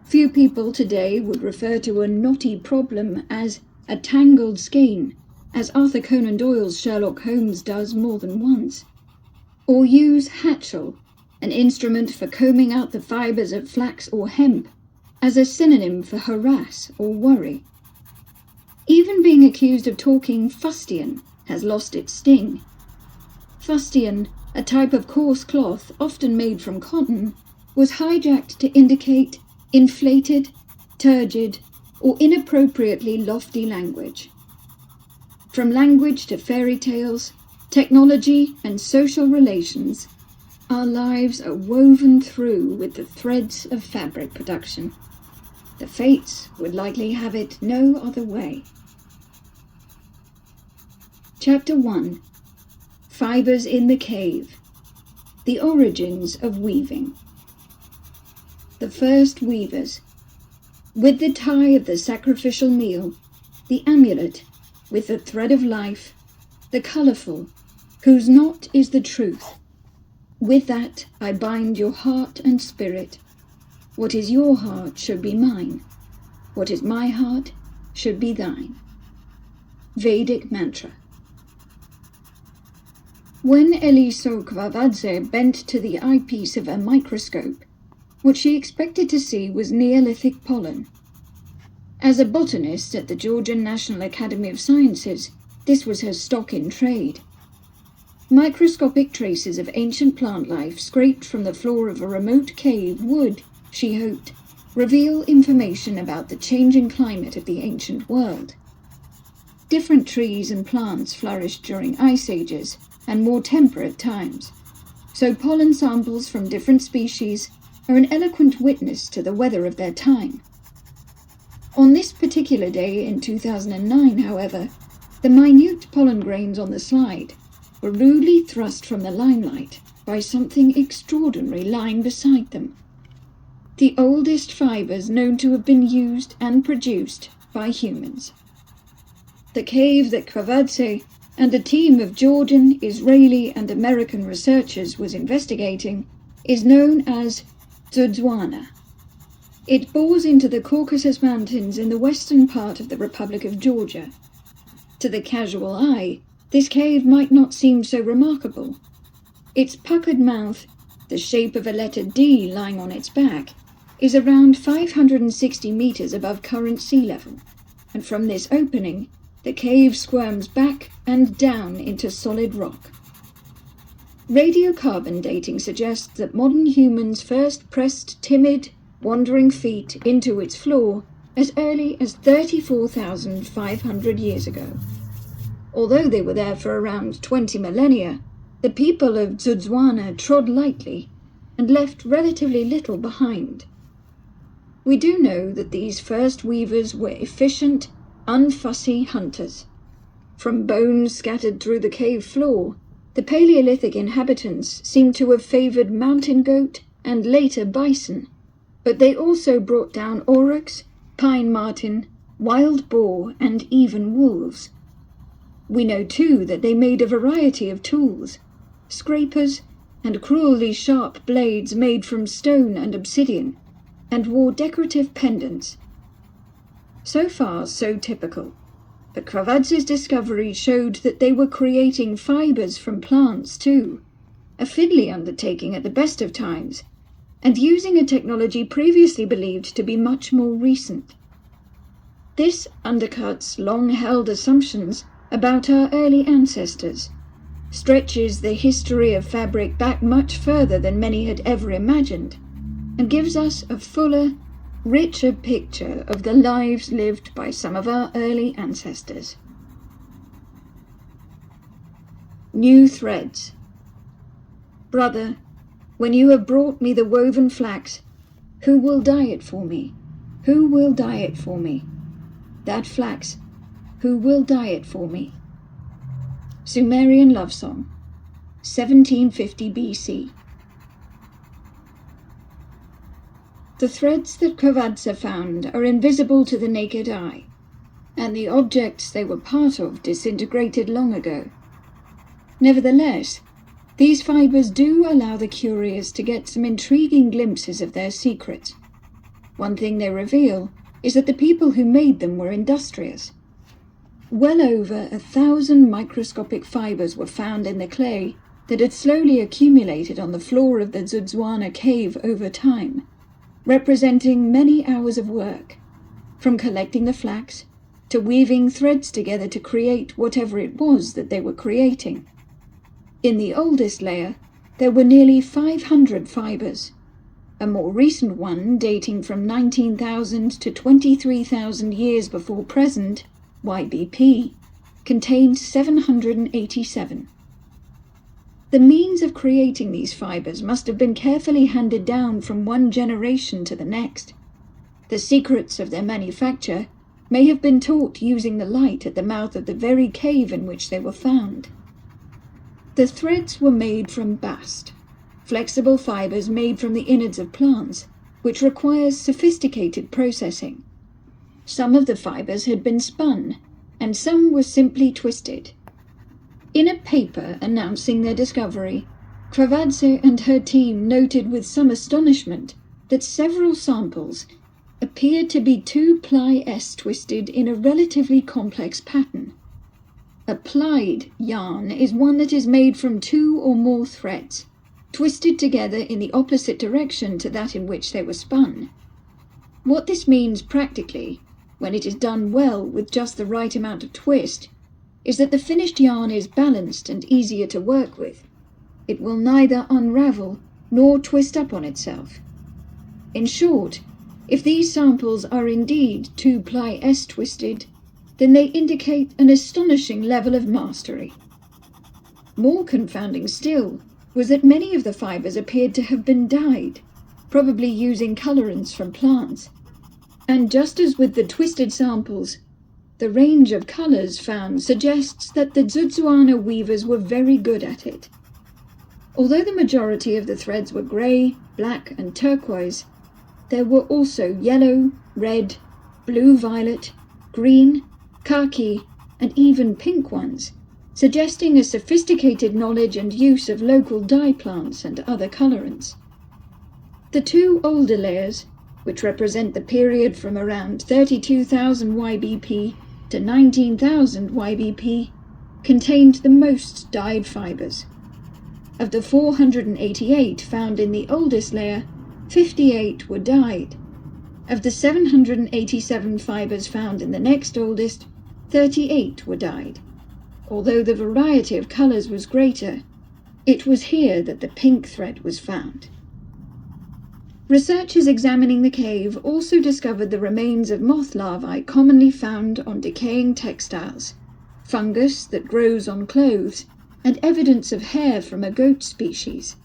Few people today would refer to a knotty problem as a tangled skein, as Arthur Conan Doyle's Sherlock Holmes does more than once, or use hatchel, an instrument for combing out the fibres of flax or hemp, as a synonym for harass or worry. Even being accused of talking fustian has lost its sting. Fustian, a type of coarse cloth often made from cotton, was hijacked to indicate inflated, turgid, or inappropriately lofty language. From language to fairy tales, technology and social relations, our lives are woven through with the threads of fabric production. The fates would likely have it no other way. Chapter 1. Fibers in the Cave. The Origins of Weaving. The first weavers. With the tie of the sacrificial meal, the amulet, with the thread of life, the colourful, whose knot is the truth. With that I bind your heart and spirit. What is your heart should be mine. What is my heart should be thine. Vedic Mantra. When Elisokvavadze bent to the eyepiece of a microscope, what she expected to see was Neolithic pollen. As a botanist at the Georgian National Academy of Sciences, this was her stock in trade. Microscopic traces of ancient plant life scraped from the floor of a remote cave would, she hoped, reveal information about the changing climate of the ancient world. Different trees and plants flourished during ice ages and more temperate times, so pollen samples from different species are an eloquent witness to the weather of their time. On this particular day in 2009, however, the minute pollen grains on the slide were rudely thrust from the limelight by something extraordinary lying beside them. The oldest fibers known to have been used and produced by humans. The cave that Kvavadze and a team of Georgian, Israeli and American researchers was investigating is known as Dzudzwana. It bores into the Caucasus Mountains in the western part of the Republic of Georgia. To the casual eye, this cave might not seem so remarkable. Its puckered mouth, the shape of a letter D lying on its back, is around 560 meters above current sea level, and from this opening, the cave squirms back and down into solid rock. Radiocarbon dating suggests that modern humans first pressed timid, wandering feet into its floor as early as 34,500 years ago. Although they were there for around 20 millennia, the people of Dzudzwana trod lightly and left relatively little behind. We do know that these first weavers were efficient, unfussy hunters. From bones scattered through the cave floor, the Paleolithic inhabitants seem to have favoured mountain goat and later bison, but they also brought down aurochs, pine marten, wild boar and even wolves. We know too that they made a variety of tools, scrapers and cruelly sharp blades made from stone and obsidian, and wore decorative pendants. So far, so typical, but Kvavadze's discovery showed that they were creating fibres from plants too, a fiddly undertaking at the best of times, and using a technology previously believed to be much more recent. This undercuts long-held assumptions about our early ancestors, stretches the history of fabric back much further than many had ever imagined, and gives us a fuller, richer picture of the lives lived by some of our early ancestors. New threads. Brother, when you have brought me the woven flax, who will dye it for me? Who will dye it for me? That flax, who will dye it for me? Sumerian Love Song, 1750 BC. The threads that Kravadze found are invisible to the naked eye, and the objects they were part of disintegrated long ago. Nevertheless, these fibers do allow the curious to get some intriguing glimpses of their secrets. One thing they reveal is that the people who made them were industrious. Well over 1,000 microscopic fibers were found in the clay that had slowly accumulated on the floor of the Dzudzwana cave over time, representing many hours of work, from collecting the flax to weaving threads together to create whatever it was that they were creating. In the oldest layer, there were nearly 500 fibers. A more recent one, dating from 19,000 to 23,000 years before present, YBP, contained 787. The means of creating these fibers must have been carefully handed down from one generation to the next. The secrets of their manufacture may have been taught using the light at the mouth of the very cave in which they were found. The threads were made from bast, flexible fibers made from the innards of plants, which requires sophisticated processing. Some of the fibers had been spun, and some were simply twisted. In a paper announcing their discovery, Kravadze and her team noted with some astonishment that several samples appeared to be 2-ply S twisted in a relatively complex pattern. A plied yarn is one that is made from 2 or more threads, twisted together in the opposite direction to that in which they were spun. What this means practically, when it is done well with just the right amount of twist, is that the finished yarn is balanced and easier to work with. It will neither unravel nor twist up on itself. In short, if these samples are indeed 2-ply S twisted, then they indicate an astonishing level of mastery. More confounding still was that many of the fibers appeared to have been dyed, probably using colorants from plants. And just as with the twisted samples, the range of colors found suggests that the Dzudzwana weavers were very good at it. Although the majority of the threads were grey, black and turquoise, there were also yellow, red, blue-violet, green, khaki and even pink ones, suggesting a sophisticated knowledge and use of local dye plants and other colorants. The 2 older layers, which represent the period from around 32,000 YBP to 19,000 YBP, contained the most dyed fibers. Of the 488 found in the oldest layer, 58 were dyed. Of the 787 fibers found in the next oldest, 38 were dyed. Although the variety of colors was greater, it was here that the pink thread was found. Researchers examining the cave also discovered the remains of moth larvae commonly found on decaying textiles, fungus that grows on clothes, and evidence of hair from a goat species.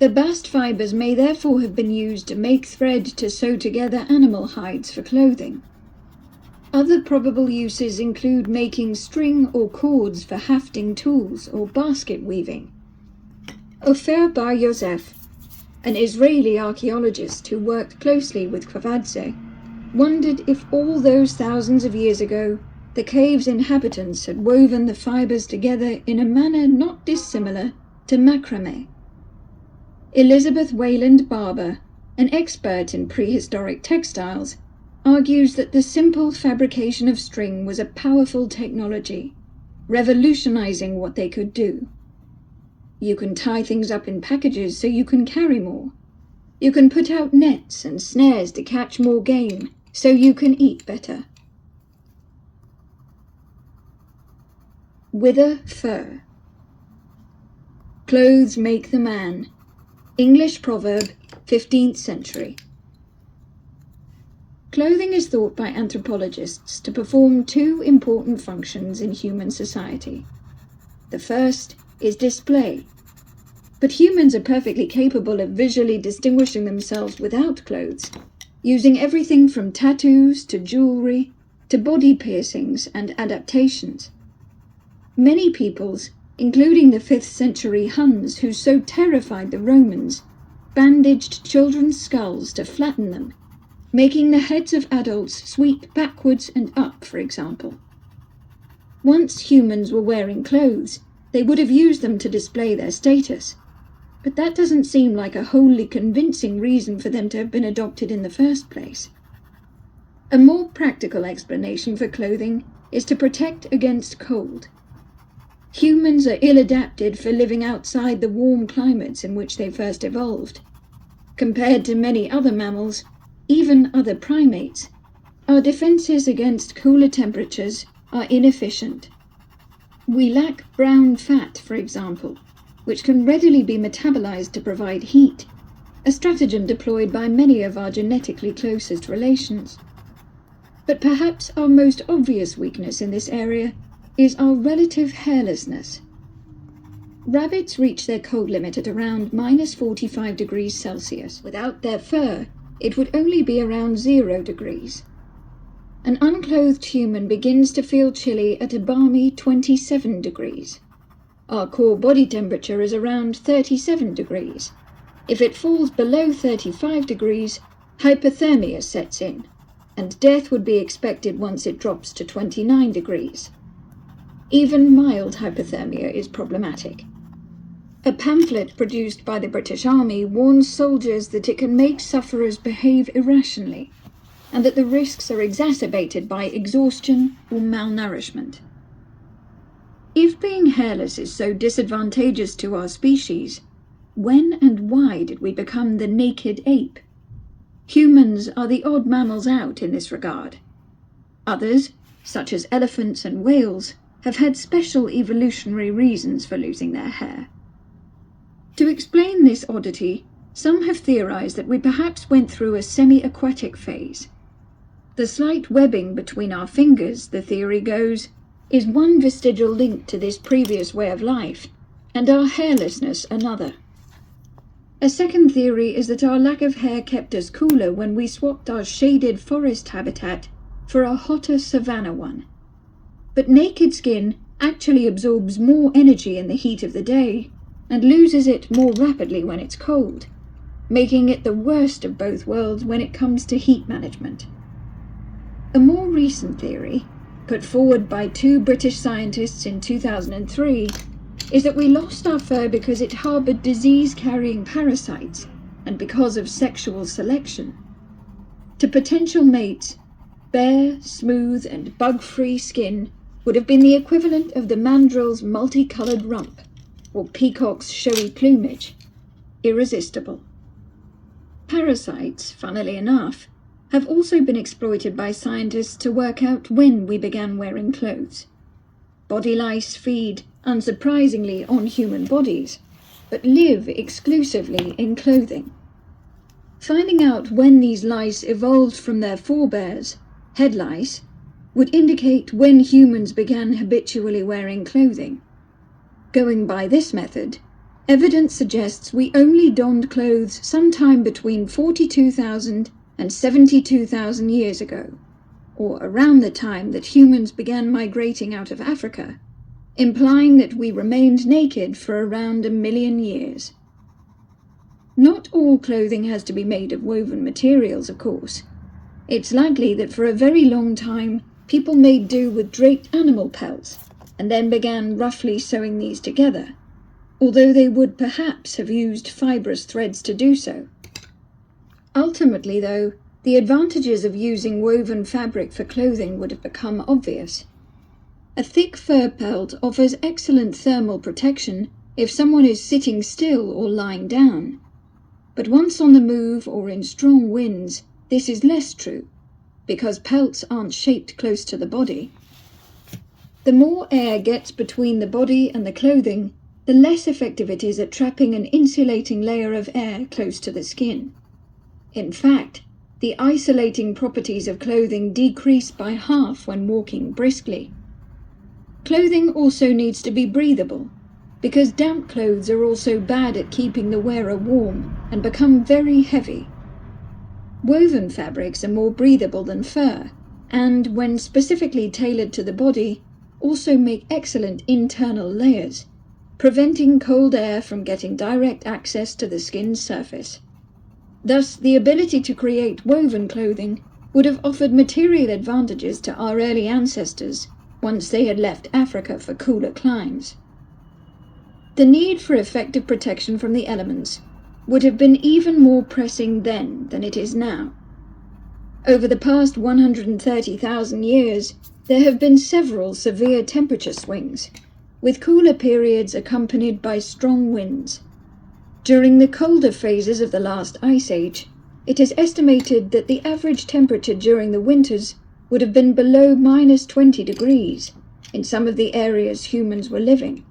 The bast fibers may therefore have been used to make thread to sew together animal hides for clothing. Other probable uses include making string or cords for hafting tools or basket weaving. Ofer Bar Yosef, an Israeli archaeologist who worked closely with Kravadze, wondered if all those thousands of years ago the cave's inhabitants had woven the fibers together in a manner not dissimilar to macrame. Elizabeth Wayland Barber, an expert in prehistoric textiles, argues that the simple fabrication of string was a powerful technology, revolutionizing what they could do. You can tie things up in packages so you can carry more. You can put out nets and snares to catch more game so you can eat better. Wither fur. Clothes make the man. English proverb, 15th century. Clothing is thought by anthropologists to perform 2 important functions in human society. The first is display. But humans are perfectly capable of visually distinguishing themselves without clothes, using everything from tattoos to jewelry to body piercings and adaptations. Many peoples, including the 5th century Huns who so terrified the Romans, bandaged children's skulls to flatten them, making the heads of adults sweep backwards and up, for example. Once humans were wearing clothes, they would have used them to display their status, but that doesn't seem like a wholly convincing reason for them to have been adopted in the first place. A more practical explanation for clothing is to protect against cold. Humans are ill-adapted for living outside the warm climates in which they first evolved. Compared to many other mammals, even other primates, our defenses against cooler temperatures are inefficient. We lack brown fat, for example, which can readily be metabolized to provide heat, a stratagem deployed by many of our genetically closest relations. But perhaps our most obvious weakness in this area is our relative hairlessness. Rabbits reach their cold limit at around -45 degrees Celsius. Without their fur, it would only be around 0 degrees. An unclothed human begins to feel chilly at a balmy 27 degrees. Our core body temperature is around 37 degrees. If it falls below 35 degrees, hypothermia sets in, and death would be expected once it drops to 29 degrees. Even mild hypothermia is problematic. A pamphlet produced by the British Army warns soldiers that it can make sufferers behave irrationally, and that the risks are exacerbated by exhaustion or malnourishment. If being hairless is so disadvantageous to our species, when and why did we become the naked ape? Humans are the odd mammals out in this regard. Others, such as elephants and whales, have had special evolutionary reasons for losing their hair. To explain this oddity, some have theorized that we perhaps went through a semi-aquatic phase. The slight webbing between our fingers, the theory goes, is one vestigial link to this previous way of life, and our hairlessness another. A second theory is that our lack of hair kept us cooler when we swapped our shaded forest habitat for a hotter savanna one. But naked skin actually absorbs more energy in the heat of the day, and loses it more rapidly when it's cold, making it the worst of both worlds when it comes to heat management. A more recent theory, put forward by 2 British scientists in 2003, is that we lost our fur because it harbored disease-carrying parasites and because of sexual selection. To potential mates, bare, smooth and bug-free skin would have been the equivalent of the mandrill's multicolored rump, or peacock's showy plumage. Irresistible. Parasites, funnily enough, have also been exploited by scientists to work out when we began wearing clothes. Body lice feed, unsurprisingly, on human bodies, but live exclusively in clothing. Finding out when these lice evolved from their forebears, head lice, would indicate when humans began habitually wearing clothing. Going by this method, evidence suggests we only donned clothes sometime between 42,000 and 72,000 years ago, or around the time that humans began migrating out of Africa, implying that we remained naked for around 1 million years. Not all clothing has to be made of woven materials, of course. It's likely that for a very long time, people made do with draped animal pelts, and then began roughly sewing these together, although they would perhaps have used fibrous threads to do so. Ultimately, though, the advantages of using woven fabric for clothing would have become obvious. A thick fur pelt offers excellent thermal protection if someone is sitting still or lying down. But once on the move or in strong winds, this is less true, because pelts aren't shaped close to the body. The more air gets between the body and the clothing, the less effective it is at trapping an insulating layer of air close to the skin. In fact, the isolating properties of clothing decrease by half when walking briskly. Clothing also needs to be breathable, because damp clothes are also bad at keeping the wearer warm and become very heavy. Woven fabrics are more breathable than fur, and, when specifically tailored to the body, also make excellent internal layers, preventing cold air from getting direct access to the skin's surface. Thus, the ability to create woven clothing would have offered material advantages to our early ancestors once they had left Africa for cooler climes. The need for effective protection from the elements would have been even more pressing then than it is now. Over the past 130,000 years, there have been several severe temperature swings, with cooler periods accompanied by strong winds. During the colder phases of the last ice age, it is estimated that the average temperature during the winters would have been below -20 degrees in some of the areas humans were living.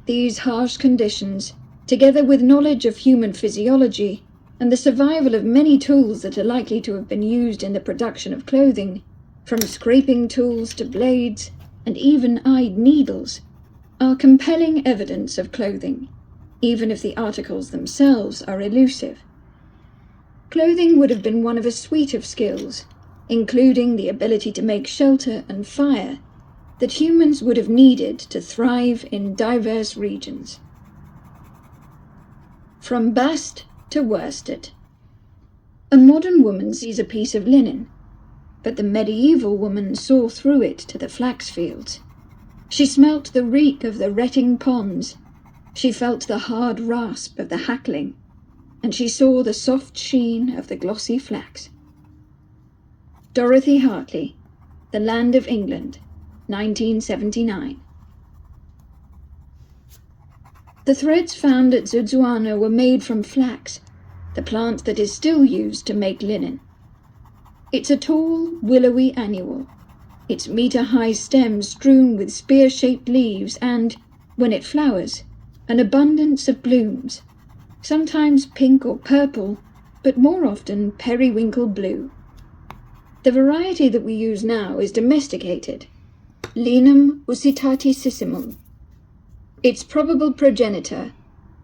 These harsh conditions, together with knowledge of human physiology and the survival of many tools that are likely to have been used in the production of clothing, from scraping tools to blades and even eyed needles, are compelling evidence of clothing, even if the articles themselves are elusive. Clothing would have been one of a suite of skills, including the ability to make shelter and fire, that humans would have needed to thrive in diverse regions. From bast to worsted. A modern woman sees a piece of linen, but the medieval woman saw through it to the flax fields. She smelt the reek of the retting ponds, she felt the hard rasp of the hackling, and she saw the soft sheen of the glossy flax. Dorothy Hartley, The Land of England, 1979. The threads found at Zudzuana were made from flax, the plant that is still used to make linen. It's a tall, willowy annual, its metre-high stem strewn with spear-shaped leaves and, when it flowers, an abundance of blooms, sometimes pink or purple, but more often periwinkle blue. The variety that we use now is domesticated, Linum usitatissimum. Its probable progenitor,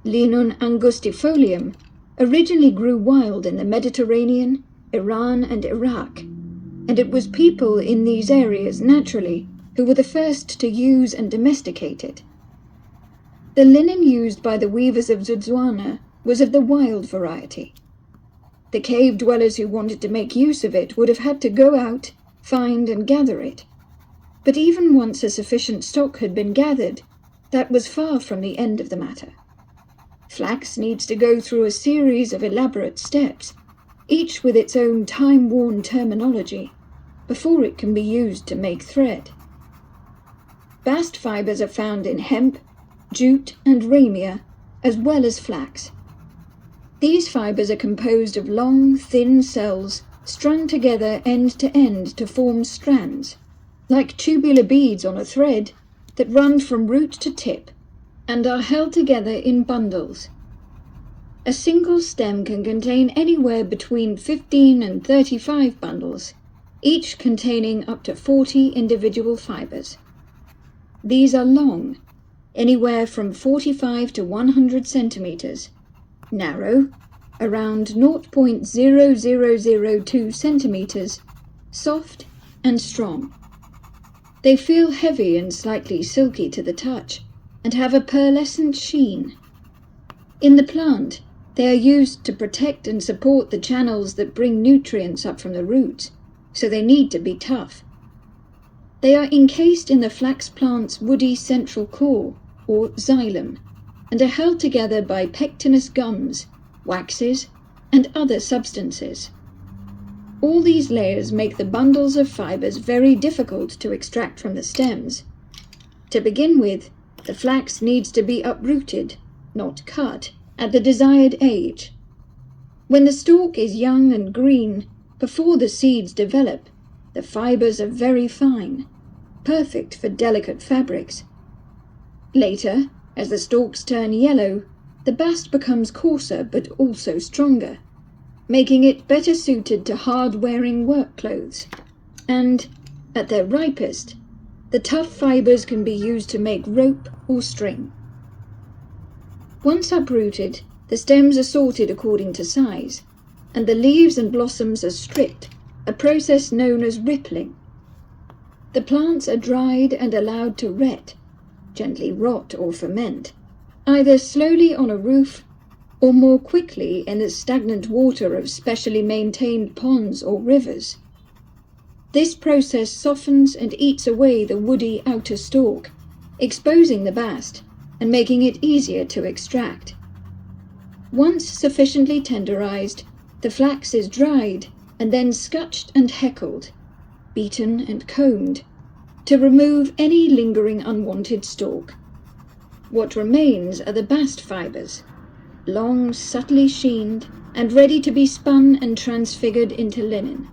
Linum angustifolium, originally grew wild in the Mediterranean, Iran and Iraq, and it was people in these areas naturally who were the first to use and domesticate it. The linen used by the weavers of Zudzuana was of the wild variety. The cave dwellers who wanted to make use of it would have had to go out, find and gather it. But even once a sufficient stock had been gathered, that was far from the end of the matter. Flax needs to go through a series of elaborate steps, each with its own time-worn terminology, before it can be used to make thread. Bast fibers are found in hemp, jute and ramia, as well as flax. These fibers are composed of long, thin cells strung together end to end to form strands, like tubular beads on a thread, that run from root to tip and are held together in bundles. A single stem can contain anywhere between 15 and 35 bundles, each containing up to 40 individual fibers. These are long, anywhere from 45 to 100 centimeters, narrow, around 0.0002 centimeters, soft and strong. They feel heavy and slightly silky to the touch, and have a pearlescent sheen. In the plant, they are used to protect and support the channels that bring nutrients up from the roots, so they need to be tough. They are encased in the flax plant's woody central core, or xylem, and are held together by pectinous gums, waxes, and other substances. All these layers make the bundles of fibers very difficult to extract from the stems. To begin with, the flax needs to be uprooted, not cut, at the desired age. When the stalk is young and green, before the seeds develop, the fibers are very fine, perfect for delicate fabrics. Later, as the stalks turn yellow, the bast becomes coarser but also stronger, making it better suited to hard-wearing work clothes. And, at their ripest, the tough fibers can be used to make rope or string. Once uprooted, the stems are sorted according to size, and the leaves and blossoms are stripped, a process known as rippling. The plants are dried and allowed to ret, gently rot or ferment, either slowly on a roof or more quickly in the stagnant water of specially maintained ponds or rivers. This process softens and eats away the woody outer stalk, exposing the bast and making it easier to extract. Once sufficiently tenderized, the flax is dried and then scutched and heckled, beaten and combed, to remove any lingering unwanted stalk. What remains are the bast fibers, long, subtly sheened, and ready to be spun and transfigured into linen.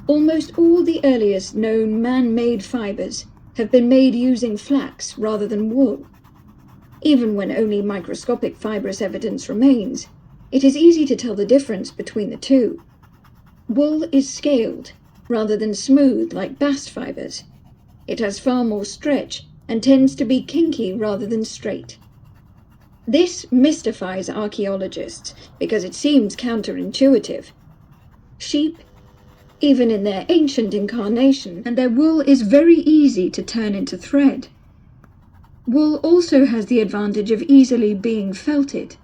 Almost all the earliest known man-made fibers have been made using flax rather than wool. Even when only microscopic fibrous evidence remains, it is easy to tell the difference between the two. Wool is scaled rather than smooth like bast fibers. It has far more stretch and tends to be kinky rather than straight. This mystifies archaeologists because it seems counterintuitive. Sheep, even in their ancient incarnation, and their wool is very easy to turn into thread. Wool also has the advantage of easily being felted.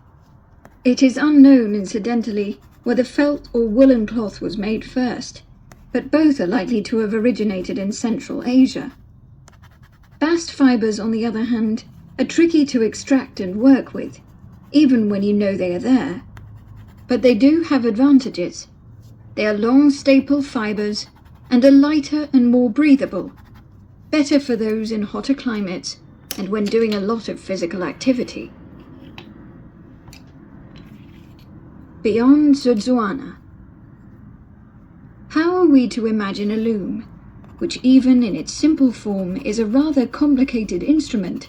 It is unknown, incidentally, whether felt or woolen cloth was made first, but both are likely to have originated in Central Asia. Bast fibers, on the other hand, are tricky to extract and work with, even when you know they are there. But they do have advantages. They are long staple fibers and are lighter and more breathable, better for those in hotter climates and when doing a lot of physical activity. Beyond Zudzuana. How are we to imagine a loom, which even in its simple form is a rather complicated instrument,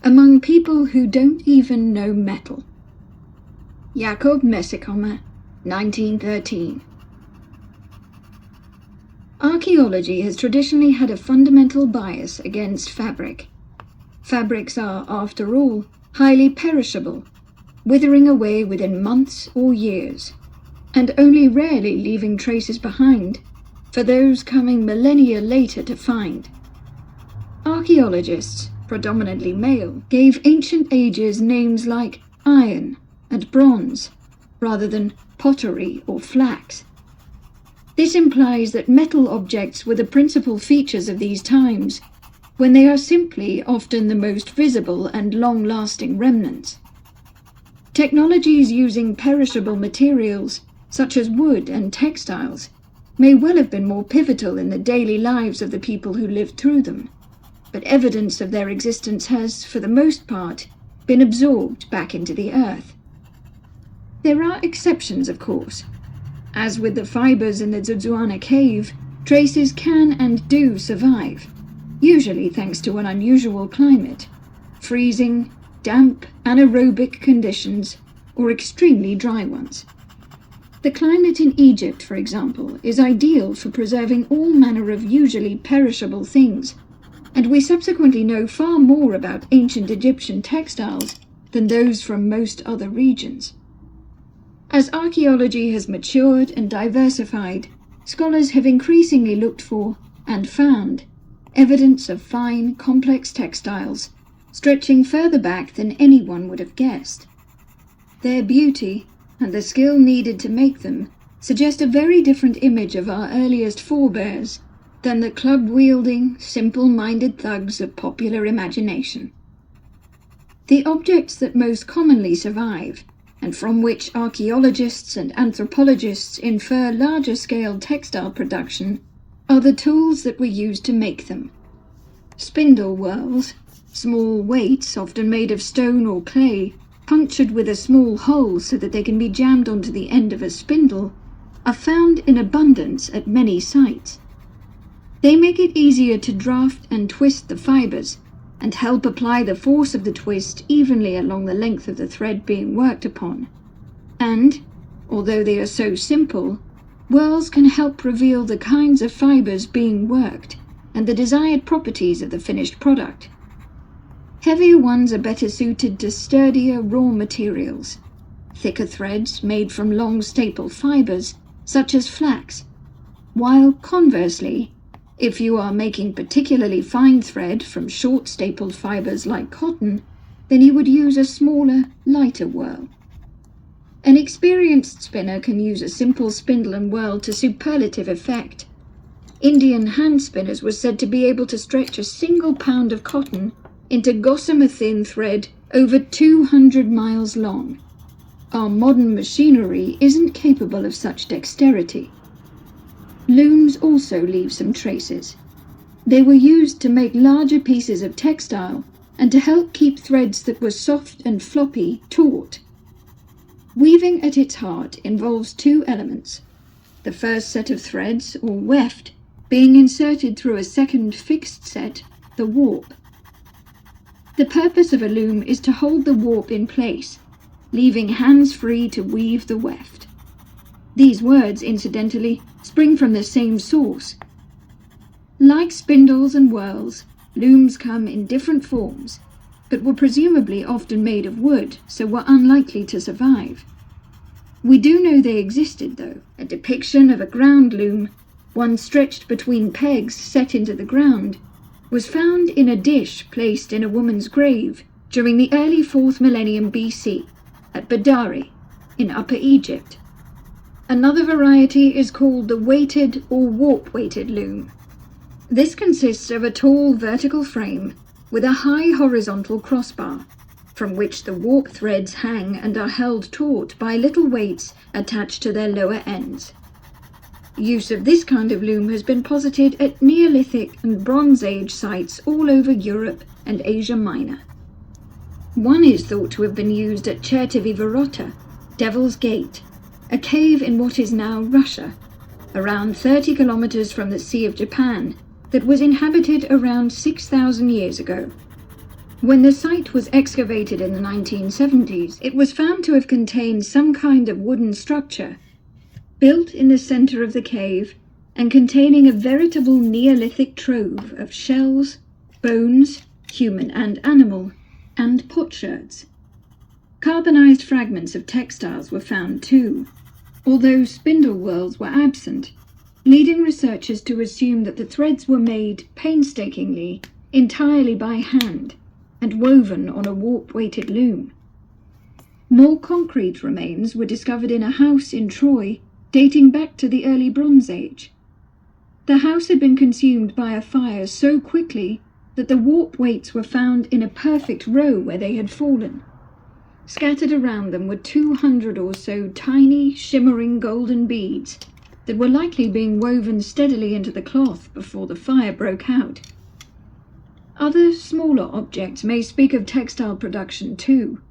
among people who don't even know metal? Jacob Messekommer, 1913. Archaeology has traditionally had a fundamental bias against fabric. Fabrics are, after all, highly perishable, withering away within months or years, and only rarely leaving traces behind for those coming millennia later to find. Archaeologists, predominantly male, gave ancient ages names like iron and bronze, rather than pottery or flax. This implies that metal objects were the principal features of these times, when they are simply often the most visible and long-lasting remnants. Technologies using perishable materials, such as wood and textiles, may well have been more pivotal in the daily lives of the people who lived through them, but evidence of their existence has, for the most part, been absorbed back into the earth. There are exceptions, of course. As with the fibers in the Zudzuana cave, traces can and do survive, usually thanks to an unusual climate, freezing, damp, anaerobic conditions, or extremely dry ones. The climate in Egypt, for example, is ideal for preserving all manner of usually perishable things, and we subsequently know far more about ancient Egyptian textiles than those from most other regions. As archaeology has matured and diversified, scholars have increasingly looked for, and found, evidence of fine, complex textiles, stretching further back than anyone would have guessed. Their beauty, and the skill needed to make them, suggest a very different image of our earliest forebears than the club-wielding, simple-minded thugs of popular imagination. The objects that most commonly survive, and from which archaeologists and anthropologists infer larger-scale textile production, are the tools that were used to make them. Spindle whorls, small weights often made of stone or clay, punctured with a small hole so that they can be jammed onto the end of a spindle, are found in abundance at many sites. They make it easier to draft and twist the fibers, and help apply the force of the twist evenly along the length of the thread being worked upon. And, although they are so simple, whorls can help reveal the kinds of fibers being worked and the desired properties of the finished product. Heavier ones are better suited to sturdier raw materials. Thicker threads made from long staple fibers, such as flax, while conversely, If you are making particularly fine thread from short stapled fibers like cotton, then you would use a smaller, lighter whirl. An experienced spinner can use a simple spindle and whirl to superlative effect. Indian hand spinners were said to be able to stretch a single pound of cotton into gossamer-thin thread over 200 miles long. Our modern machinery isn't capable of such dexterity. Looms also leave some traces. They were used to make larger pieces of textile and to help keep threads that were soft and floppy taut. Weaving at its heart involves two elements. The first set of threads, or weft, being inserted through a second fixed set, the warp. The purpose of a loom is to hold the warp in place, leaving hands free to weave the weft. These words, incidentally, spring from the same source. Like spindles and whirls, looms come in different forms, but were presumably often made of wood, so were unlikely to survive. We do know they existed, though. A depiction of a ground loom, one stretched between pegs set into the ground, was found in a dish placed in a woman's grave during the early 4th millennium BC at Badari in Upper Egypt. Another variety is called the weighted or warp-weighted loom. This consists of a tall vertical frame with a high horizontal crossbar, from which the warp threads hang and are held taut by little weights attached to their lower ends. Use of this kind of loom has been posited at Neolithic and Bronze Age sites all over Europe and Asia Minor. One is thought to have been used at Chertovi Vorota, Devil's Gate, a cave in what is now Russia, around 30 kilometers from the Sea of Japan, that was inhabited around 6,000 years ago. When the site was excavated in the 1970s, it was found to have contained some kind of wooden structure, built in the center of the cave and containing a veritable Neolithic trove of shells, bones, human and animal, and potsherds. Carbonized fragments of textiles were found too, although spindle whorls were absent, leading researchers to assume that the threads were made painstakingly, entirely by hand, and woven on a warp-weighted loom. More concrete remains were discovered in a house in Troy, dating back to the early Bronze Age. The house had been consumed by a fire so quickly that the warp weights were found in a perfect row where they had fallen. Scattered around them were 200 or so tiny, shimmering golden beads that were likely being woven steadily into the cloth before the fire broke out. Other smaller objects may speak of textile production too.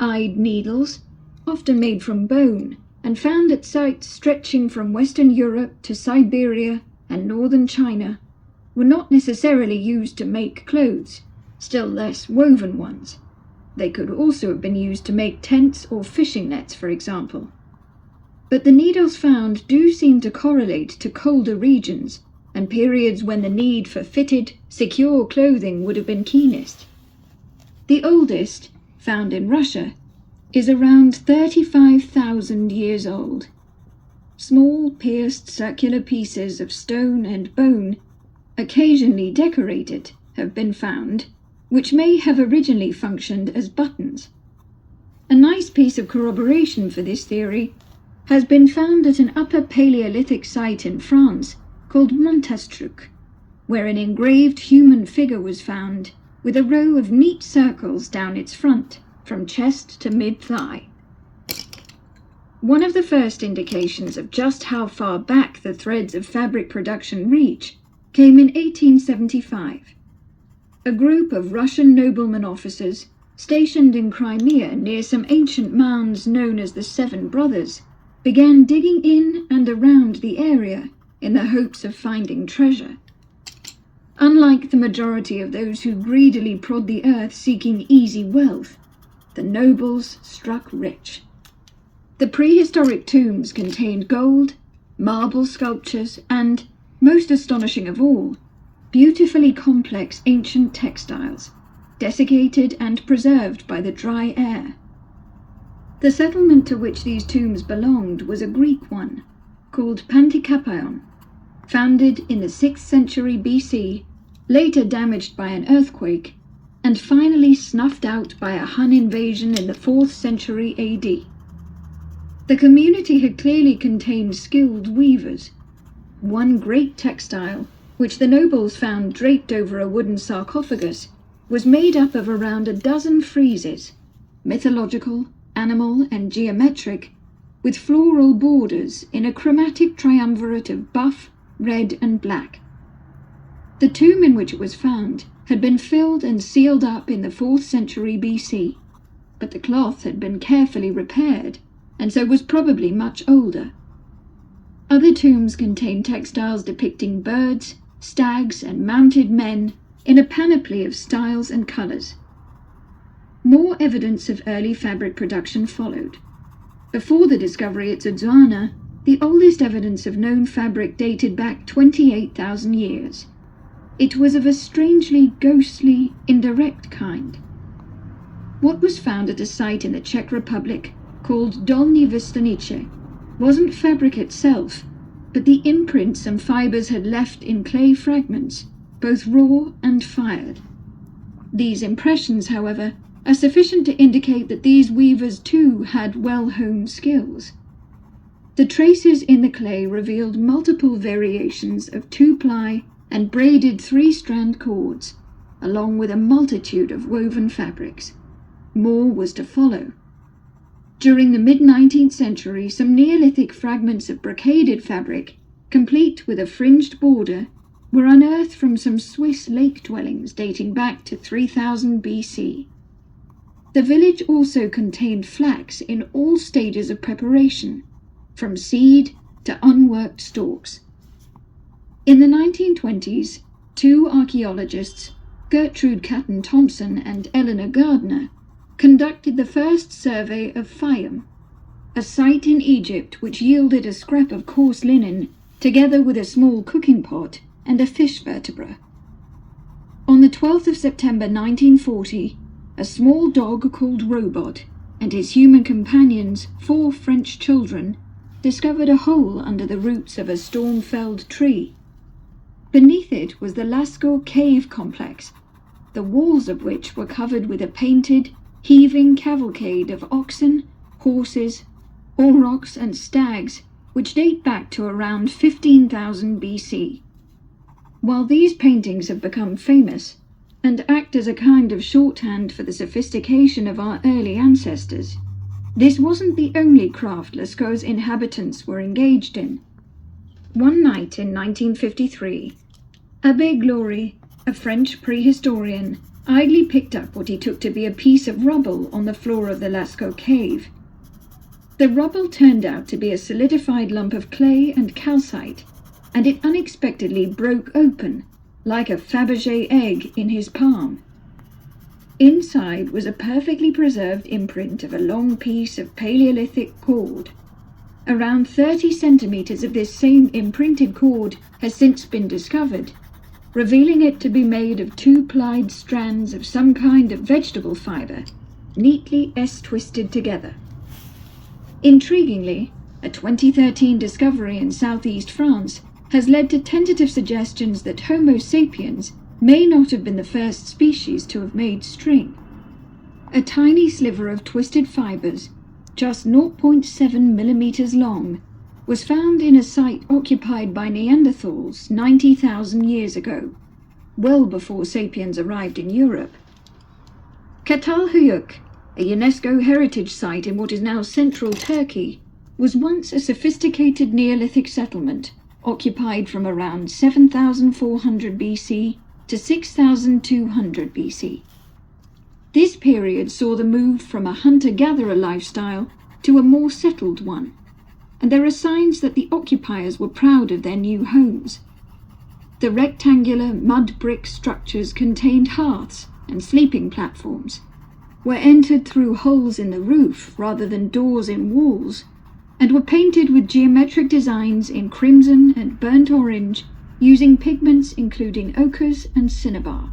Eyed needles, often made from bone, and found at sites stretching from Western Europe to Siberia and northern China, were not necessarily used to make clothes, still less woven ones. They could also have been used to make tents or fishing nets, for example. But the needles found do seem to correlate to colder regions and periods when the need for fitted, secure clothing would have been keenest. The oldest, found in Russia, is around 35,000 years old. Small pierced circular pieces of stone and bone, occasionally decorated, have been found, which may have originally functioned as buttons. A nice piece of corroboration for this theory has been found at an Upper Paleolithic site in France called Montastruc, where an engraved human figure was found with a row of neat circles down its front, from chest to mid-thigh. One of the first indications of just how far back the threads of fabric production reach came in 1875. A group of Russian nobleman officers stationed in Crimea near some ancient mounds known as the Seven Brothers began digging in and around the area in the hopes of finding treasure. Unlike the majority of those who greedily prod the earth seeking easy wealth, the nobles struck rich. The prehistoric tombs contained gold, marble sculptures, and, most astonishing of all, beautifully complex ancient textiles, desiccated and preserved by the dry air. The settlement to which these tombs belonged was a Greek one, called Pantikapaon. founded in the 6th century BC, later damaged by an earthquake, and finally snuffed out by a Hun invasion in the 4th century AD. The community had clearly contained skilled weavers. One great textile, which the nobles found draped over a wooden sarcophagus, was made up of around a dozen friezes, mythological, animal, and geometric, with floral borders in a chromatic triumvirate of buff, red, and black. The tomb in which it was found had been filled and sealed up in the 4th century BC, but the cloth had been carefully repaired, and so was probably much older. Other tombs contained textiles depicting birds, stags, and mounted men in a panoply of styles and colours. More evidence of early fabric production followed. Before the discovery at Zuzana, the oldest evidence of known fabric dated back 28,000 years. It was of a strangely ghostly, indirect kind. What was found at a site in the Czech Republic, called Dolní Věstonice, wasn't fabric itself, but the imprints some fibres had left in clay fragments, both raw and fired. These impressions, however, are sufficient to indicate that these weavers too had well-honed skills. The traces in the clay revealed multiple variations of 2-ply and braided 3-strand cords, along with a multitude of woven fabrics. More was to follow. During the mid-19th century, some Neolithic fragments of brocaded fabric, complete with a fringed border, were unearthed from some Swiss lake dwellings dating back to 3000 BC. The village also contained flax in all stages of preparation, from seed to unworked stalks. In the 1920s, 2 archaeologists, Gertrude Catton Thompson and Eleanor Gardner, conducted the first survey of Fayum, a site in Egypt which yielded a scrap of coarse linen together with a small cooking pot and a fish vertebra. On the 12th of September 1940, a small dog called Robot and his human companions, 4 French children, discovered a hole under the roots of a storm-felled tree. Beneath it was the Lascaux cave complex, the walls of which were covered with a painted, heaving cavalcade of oxen, horses, aurochs, and stags, which date back to around 15,000 BC. While these paintings have become famous, and act as a kind of shorthand for the sophistication of our early ancestors, this wasn't the only craft Lascaux's inhabitants were engaged in. One night in 1953, Abbé Glory, a French prehistorian, idly picked up what he took to be a piece of rubble on the floor of the Lascaux cave. The rubble turned out to be a solidified lump of clay and calcite, and it unexpectedly broke open, like a Fabergé egg, in his palm. Inside was a perfectly preserved imprint of a long piece of Paleolithic cord. Around 30 centimeters of this same imprinted cord has since been discovered, revealing it to be made of 2-plied strands of some kind of vegetable fiber, neatly S-twisted together. Intriguingly, a 2013 discovery in southeast France has led to tentative suggestions that Homo sapiens may not have been the first species to have made string. A tiny sliver of twisted fibers, just 0.7 millimeters long, was found in a site occupied by Neanderthals 90,000 years ago, well before sapiens arrived in Europe. Çatalhöyük, a UNESCO heritage site in what is now central Turkey, was once a sophisticated Neolithic settlement occupied from around 7,400 BC to 6,200 BC. This period saw the move from a hunter-gatherer lifestyle to a more settled one, and there are signs that the occupiers were proud of their new homes. The rectangular mud brick structures contained hearths and sleeping platforms, were entered through holes in the roof rather than doors in walls, and were painted with geometric designs in crimson and burnt orange, using pigments including ochres and cinnabar.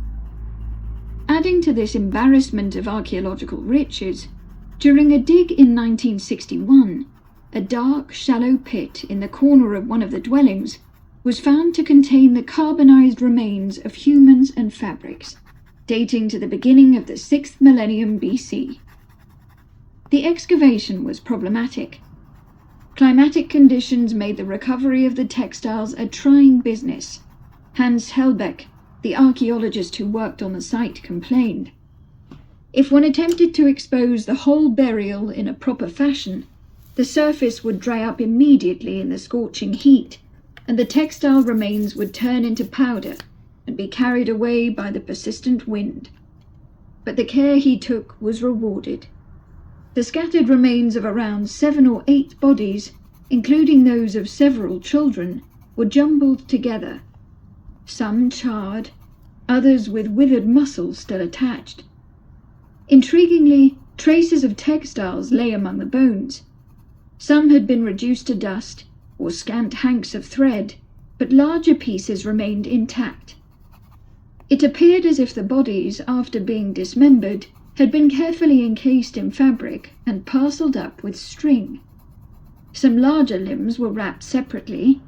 Adding to this embarrassment of archaeological riches, during a dig in 1961, a dark, shallow pit in the corner of one of the dwellings was found to contain the carbonized remains of humans and fabrics, dating to the beginning of the 6th millennium BC. The excavation was problematic. Climatic conditions made the recovery of the textiles a trying business. Hans Helbeck, the archaeologist who worked on the site, complained. If one attempted to expose the whole burial in a proper fashion, the surface would dry up immediately in the scorching heat, and the textile remains would turn into powder and be carried away by the persistent wind. But the care he took was rewarded. The scattered remains of around 7 or 8 bodies, including those of several children, were jumbled together. Some charred, others with withered muscles still attached. Intriguingly, traces of textiles lay among the bones. Some had been reduced to dust, or scant hanks of thread, but larger pieces remained intact. It appeared as if the bodies, after being dismembered, had been carefully encased in fabric and parcelled up with string. Some larger limbs were wrapped separately,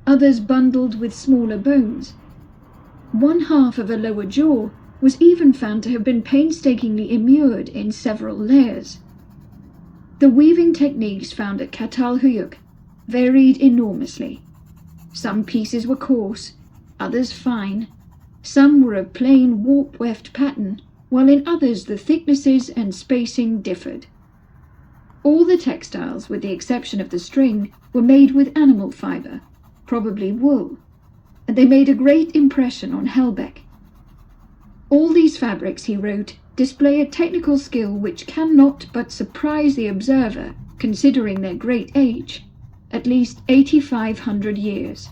others bundled with smaller bones. One half of a lower jaw was even found to have been painstakingly immured in several layers. The weaving techniques found at QIANXUNWUYU varied enormously. Some pieces were coarse, others fine. Some were of plain warp-weft pattern, while in others the thicknesses and spacing differed. All the textiles, with the exception of the string, were made with animal fibre, probably wool, and they made a great impression on Helbeck. All these fabrics, he wrote, display a technical skill which cannot but surprise the observer, considering their great age, at least 8,500 years.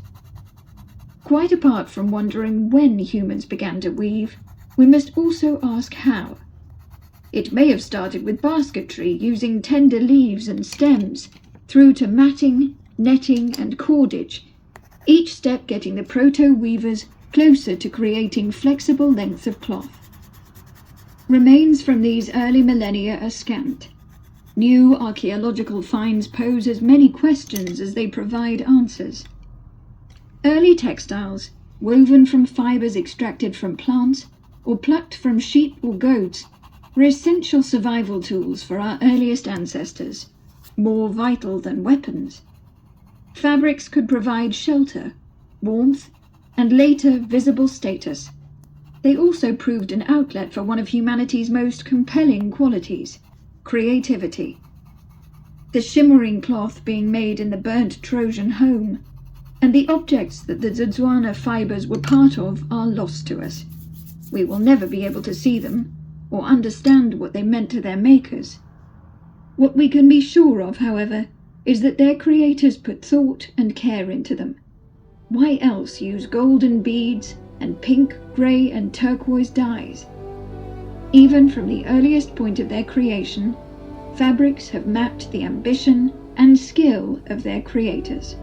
Quite apart from wondering when humans began to weave, we must also ask how. It may have started with basketry using tender leaves and stems, through to matting, netting and cordage, each step getting the proto-weavers closer to creating flexible lengths of cloth. Remains from these early millennia are scant. New archaeological finds pose as many questions as they provide answers. Early textiles, woven from fibers extracted from plants or plucked from sheep or goats, were essential survival tools for our earliest ancestors, more vital than weapons. Fabrics could provide shelter, warmth, and later visible status. They also proved an outlet for one of humanity's most compelling qualities, creativity. The shimmering cloth being made in the burnt Trojan home, and the objects that the Zuzwana fibers were part of are lost to us. We will never be able to see them, or understand what they meant to their makers. What we can be sure of, however, is that their creators put thought and care into them. Why else use golden beads and pink, grey and turquoise dyes? Even from the earliest point of their creation, fabrics have mapped the ambition and skill of their creators.